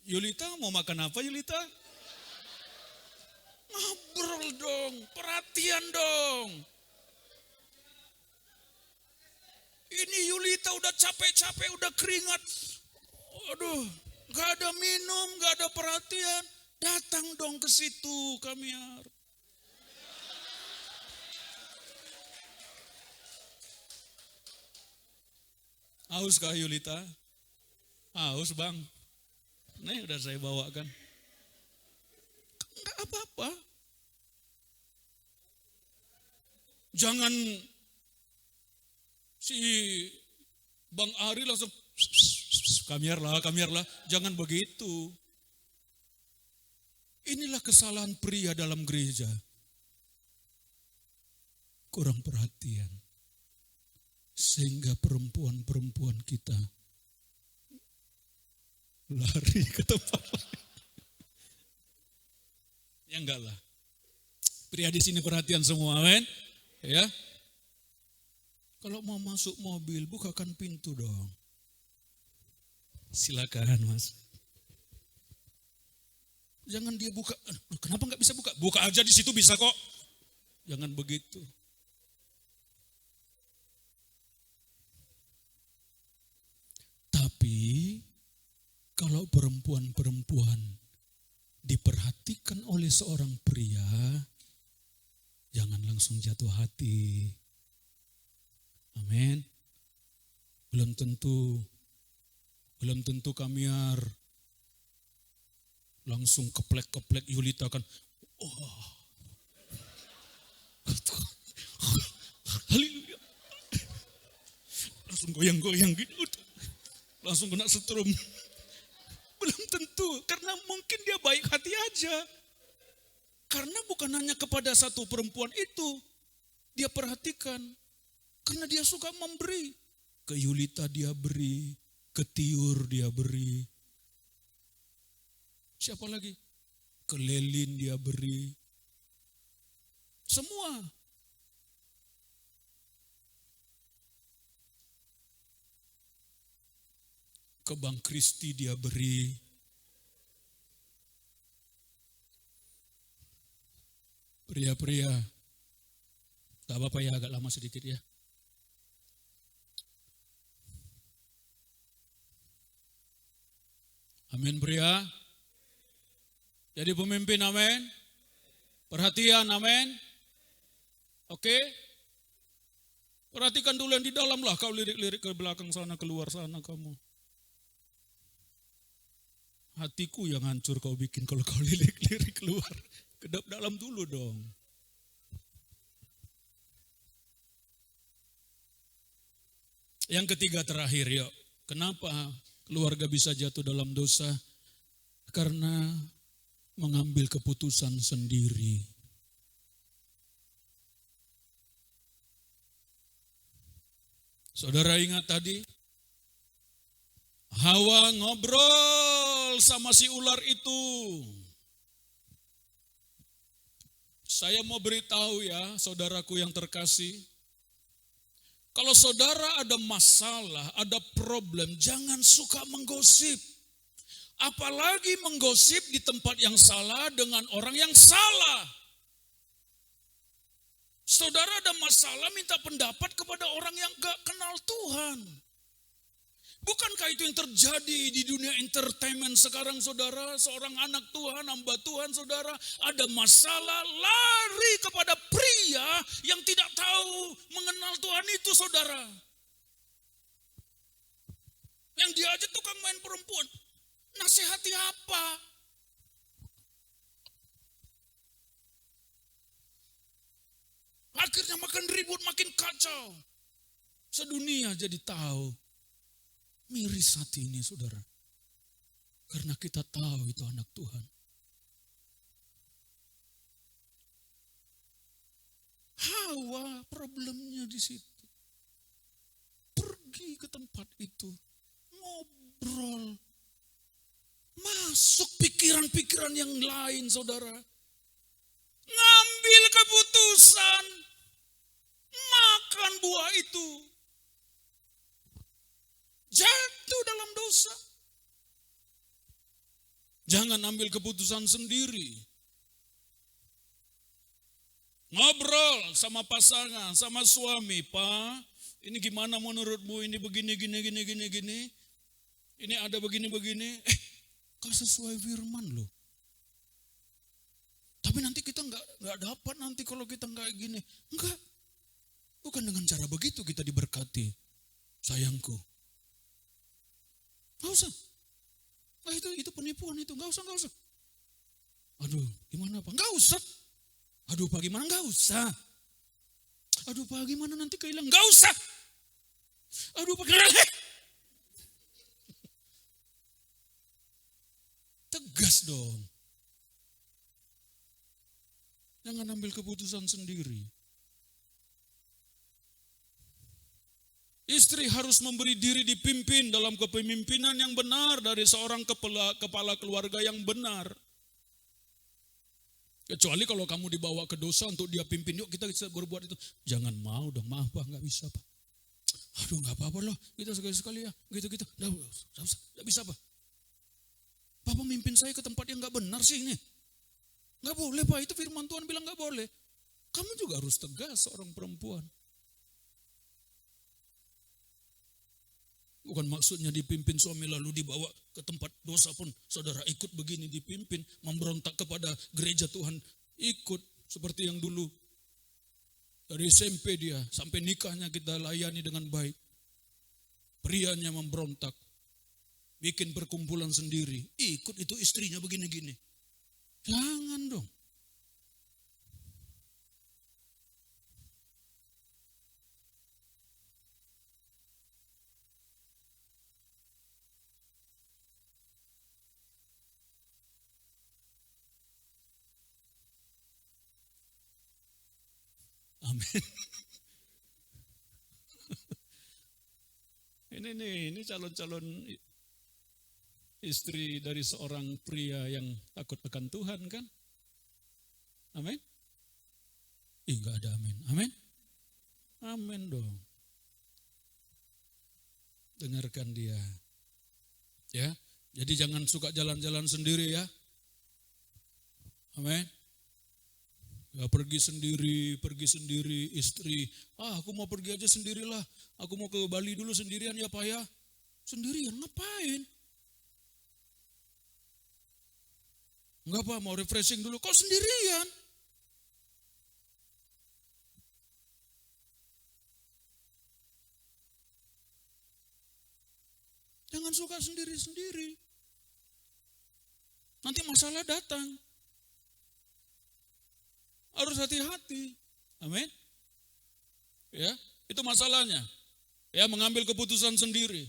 [SPEAKER 1] Yulita mau makan apa Yulita? Ngobrol dong, perhatian dong. Ini Yulita udah capek-capek, udah keringat. Aduh, nggak ada minum, nggak ada perhatian. Datang dong ke situ Kamiar. Haus kah Yulita? Haus bang. Nih udah saya bawakan. Enggak apa-apa. Jangan si Bang Ari langsung Kamiar lah. Jangan begitu. Inilah kesalahan pria dalam gereja. Kurang perhatian. Sehingga perempuan-perempuan kita lari ke tempat lain. Ya enggak lah. Pria di sini perhatian semua, amin. Ya. Kalau mau masuk mobil, bukakan pintu dong. Silakan mas. Jangan dia buka. Kenapa enggak bisa buka? Buka aja di situ bisa kok. Jangan begitu. Tapi kalau perempuan-perempuan diperhatikan oleh seorang pria, jangan langsung jatuh hati. Amin. Belum tentu Kamiar langsung keplek-keplek Yulita kan. Oh. Haleluya. Langsung goyang-goyang gitu. Langsung kena setrum. Belum tentu, karena mungkin dia baik hati aja. Karena bukan hanya kepada satu perempuan itu, dia perhatikan. Karena dia suka memberi. Ke Yulita dia beri, ke Tiur dia beri. Siapa lagi? ke lilin dia beri. Semua. Ke Bank Kristi dia beri. Pria-pria, gak apa-apa ya, agak lama sedikit ya. Amin pria. Jadi pemimpin, amin. Perhatian, amin. Oke. Perhatikan dulu yang di dalam lah, kau lirik-lirik ke belakang sana, keluar sana kamu. Hatiku yang hancur kau bikin kalau kau lirik-lirik keluar. Kedap dalam dulu dong. Yang ketiga terakhir, yuk. Kenapa keluarga bisa jatuh dalam dosa? Karena mengambil keputusan sendiri. Saudara ingat tadi? Hawa ngobrol sama si ular itu. Saya mau beritahu ya, saudaraku yang terkasih. Kalau saudara ada masalah, ada problem, jangan suka menggosip. Apalagi menggosip di tempat yang salah dengan orang yang salah. Saudara ada masalah, minta pendapat kepada orang yang gak kenal Tuhan. Bukankah itu yang terjadi di dunia entertainment sekarang, saudara? Seorang anak Tuhan, hamba Tuhan, saudara, ada masalah, lari kepada pria yang tidak tahu mengenal Tuhan itu, saudara. Yang dia aja tukang main perempuan. Nasihati apa? Akhirnya makin ribut, makin kacau. Sedunia jadi tahu. Miris hati ini, saudara. Karena kita tahu itu anak Tuhan. Hawa problemnya di situ. Pergi ke tempat itu. Ngobrol. Masuk pikiran-pikiran yang lain, saudara. Ngambil keputusan. Makan buah itu. Jatuh dalam dosa. Jangan ambil keputusan sendiri. Ngobrol sama pasangan, sama suami, Pak, ini gimana menurutmu? Ini begini, gini. Ini ada begini. Kalau sesuai firman loh. Tapi nanti kita nggak dapat nanti kalau kita nggak gini. Enggak. Bukan dengan cara begitu kita diberkati. Sayangku. Gak usah. Nah, itu penipuan itu. Gak usah. Aduh, gimana Pak? Gak usah. Aduh Pak, gimana? Gak usah. Aduh Pak, gimana nanti kehilangan? Gak usah. Aduh Pak, gimana? Tegas dong. Jangan ambil keputusan sendiri. Istri harus memberi diri dipimpin dalam kepemimpinan yang benar dari seorang kepala keluarga yang benar. Kecuali kalau kamu dibawa ke dosa untuk dia pimpin, yuk kita bisa berbuat itu. Jangan mau dong, maaf Pak, gak bisa Pak. Aduh gak apa-apa loh, kita sekali-sekali ya, gitu. Gak bisa Pak. Bapak mimpin saya ke tempat yang gak benar sih ini. Gak boleh Pak, itu firman Tuhan bilang gak boleh. Kamu juga harus tegas seorang perempuan. Bukan maksudnya dipimpin suami lalu dibawa ke tempat dosa pun saudara ikut begini dipimpin, memberontak kepada gereja Tuhan, ikut seperti yang dulu. Dari SMP dia sampai nikahnya kita layani dengan baik. Prianya memberontak, bikin perkumpulan sendiri, ikut itu istrinya begini-gini. Jangan dong. Amin. Ini calon-calon istri dari seorang pria yang takut akan Tuhan kan? Amin? Enggak ada amin. Amin? Amin dong. Dengarkan dia. Ya, jadi jangan suka jalan-jalan sendiri ya. Amin. Ya, pergi sendiri istri. Aku mau pergi aja sendirilah. Aku mau ke Bali dulu sendirian ya Pak ya. Sendirian ngapain? Enggak Pak, mau refreshing dulu. Kok sendirian? Jangan suka sendiri-sendiri. Nanti masalah datang. Harus hati-hati. Amin. Ya, itu masalahnya. Ya, mengambil keputusan sendiri.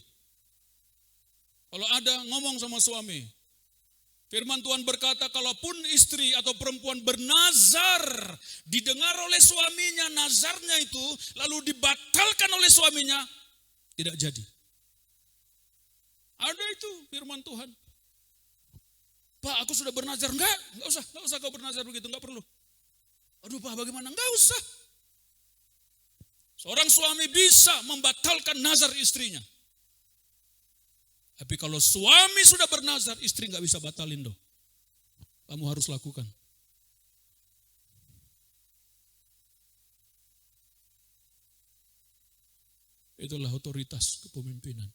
[SPEAKER 1] Kalau ada ngomong sama suami. Firman Tuhan berkata, kalaupun istri atau perempuan bernazar, didengar oleh suaminya nazarnya itu, lalu dibatalkan oleh suaminya, tidak jadi. Ada itu firman Tuhan. Pak, aku sudah bernazar. Enggak usah kau bernazar begitu, enggak perlu. Aduh Pak, bagaimana? Enggak usah. Seorang suami bisa membatalkan nazar istrinya. Tapi kalau suami sudah bernazar, istri enggak bisa batalin dong. Kamu harus lakukan. Itulah otoritas kepemimpinan.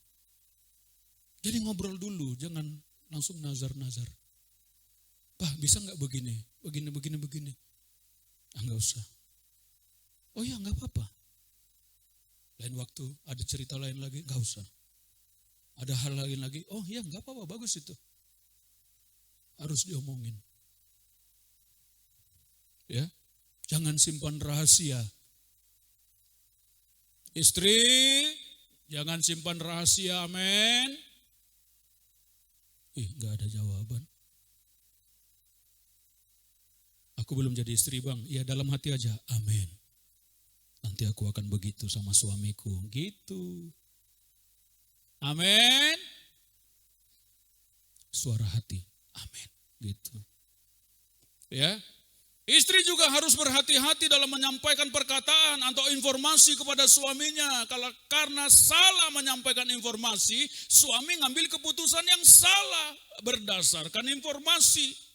[SPEAKER 1] Jadi ngobrol dulu, jangan langsung nazar-nazar. Pak, bisa enggak begini? Begini. Enggak usah. Oh ya, enggak apa-apa. Lain waktu, ada cerita lain lagi, enggak usah. Ada hal lain lagi, oh ya enggak apa-apa, bagus itu. Harus diomongin. Ya, jangan simpan rahasia. Istri, jangan simpan rahasia, amin. Enggak ada jawaban. Aku belum jadi istri bang, ya dalam hati aja, amin. Nanti aku akan begitu sama suamiku, gitu. Amin. Suara hati, amin, gitu. Ya, istri juga harus berhati-hati dalam menyampaikan perkataan atau informasi kepada suaminya. Kalau karena salah menyampaikan informasi, suami ngambil keputusan yang salah berdasarkan informasi.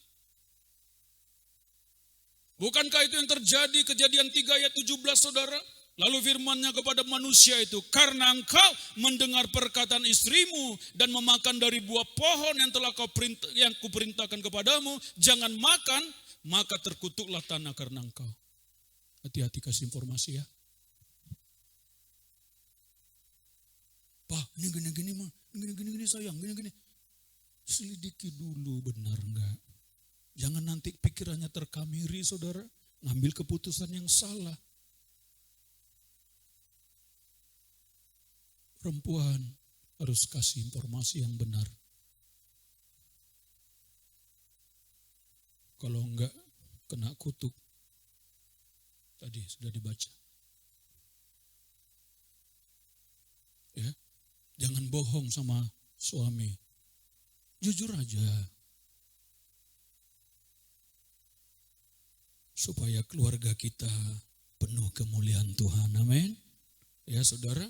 [SPEAKER 1] Bukankah itu yang terjadi kejadian 3 ayat 17 saudara? Lalu firman-Nya kepada manusia itu, karena engkau mendengar perkataan istrimu dan memakan dari buah pohon yang kuperintahkan kepadamu, jangan makan, maka terkutuklah tanah karena engkau. Hati-hati kasih informasi ya. Pak, ini gini-gini mah, gini-gini sayang, gini-gini. Selidiki dulu benar enggak. Jangan nanti pikirannya terkamiri saudara, ngambil keputusan yang salah. Perempuan harus kasih informasi yang benar. Kalau enggak, kena kutuk. Tadi sudah dibaca. Ya, jangan bohong sama suami. Jujur aja. Supaya keluarga kita penuh kemuliaan Tuhan. Amin. Ya saudara.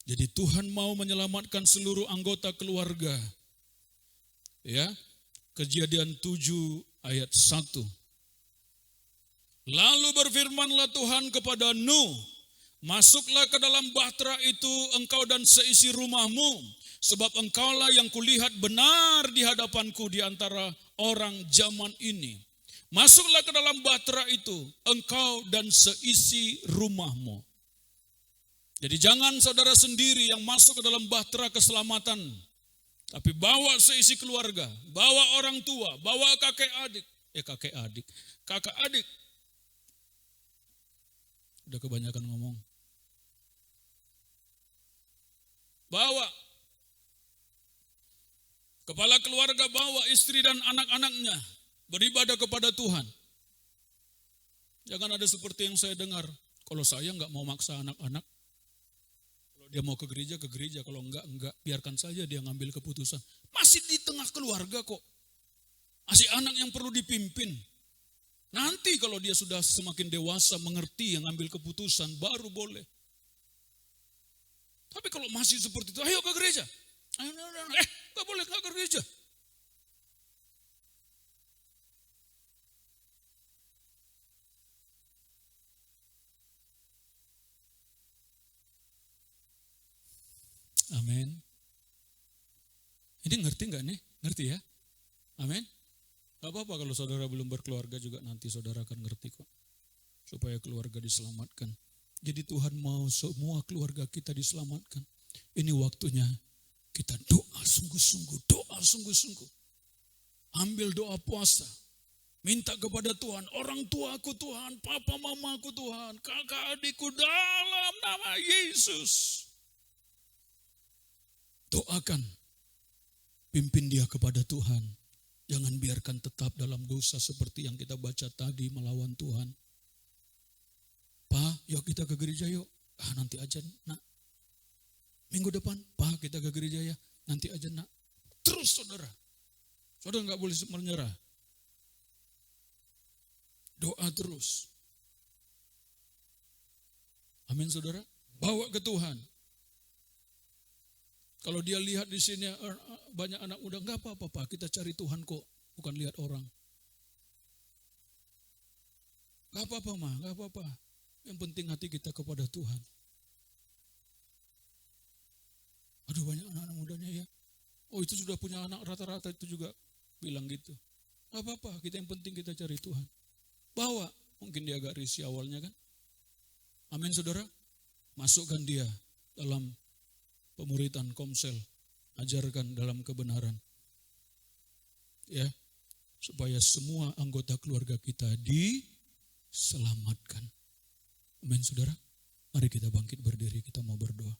[SPEAKER 1] Jadi Tuhan mau menyelamatkan seluruh anggota keluarga. Ya. Kejadian 7 ayat 1. Lalu berfirmanlah Tuhan kepada Nuh, masuklah ke dalam bahtera itu engkau dan seisi rumahmu, sebab engkaulah yang kulihat benar di hadapanku di antara orang zaman ini. Masuklah ke dalam bahtera itu, engkau dan seisi rumahmu. Jadi jangan saudara sendiri yang masuk ke dalam bahtera keselamatan. Tapi bawa seisi keluarga, bawa orang tua, bawa kakak adik. Udah kebanyakan ngomong. Bawa. Kepala keluarga bawa istri dan anak-anaknya. Beribadah kepada Tuhan. Jangan ada seperti yang saya dengar. Kalau saya nggak mau maksa anak-anak. Kalau Dia mau ke gereja, kalau enggak. Biarkan saja dia ngambil keputusan. Masih di tengah keluarga kok. Masih anak yang perlu dipimpin. Nanti kalau dia sudah semakin dewasa, mengerti yang ngambil keputusan, baru boleh. Tapi kalau masih seperti itu, ayo ke gereja. Gak boleh gak ke gereja. Amin. Ini ngerti nggak nih? Ngerti ya? Amin. Gak apa-apa kalau saudara belum berkeluarga juga nanti saudara akan ngerti kok. Supaya keluarga diselamatkan. Jadi Tuhan mau semua keluarga kita diselamatkan. Ini waktunya kita doa sungguh-sungguh. Doa sungguh-sungguh. Ambil doa puasa. Minta kepada Tuhan. Orang tuaku Tuhan. Papa mamaku Tuhan. Kakak adikku dalam nama Yesus. Doakan. Pimpin dia kepada Tuhan. Jangan biarkan tetap dalam dosa seperti yang kita baca tadi melawan Tuhan. Pak, yuk kita ke gereja yuk. Nanti aja nak. Minggu depan, Pak kita ke gereja ya. Nanti aja nak. Terus saudara. Saudara gak boleh menyerah. Doa terus. Amin saudara. Bawa ke Tuhan. Kalau dia lihat di sini banyak anak muda, enggak apa-apa Pak, kita cari Tuhan kok, bukan lihat orang. Enggak apa-apa Ma, enggak apa-apa. Yang penting hati kita kepada Tuhan. Aduh banyak anak-anak mudanya ya. Oh itu sudah punya anak rata-rata itu juga bilang gitu. Enggak apa-apa, kita yang penting kita cari Tuhan. Bawa, mungkin dia agak risih awalnya kan. Amin saudara. Masukkan dia dalam pemuritan komsel, ajarkan dalam kebenaran. Ya, supaya semua anggota keluarga kita diselamatkan. Amin saudara. Mari kita bangkit berdiri, kita mau berdoa.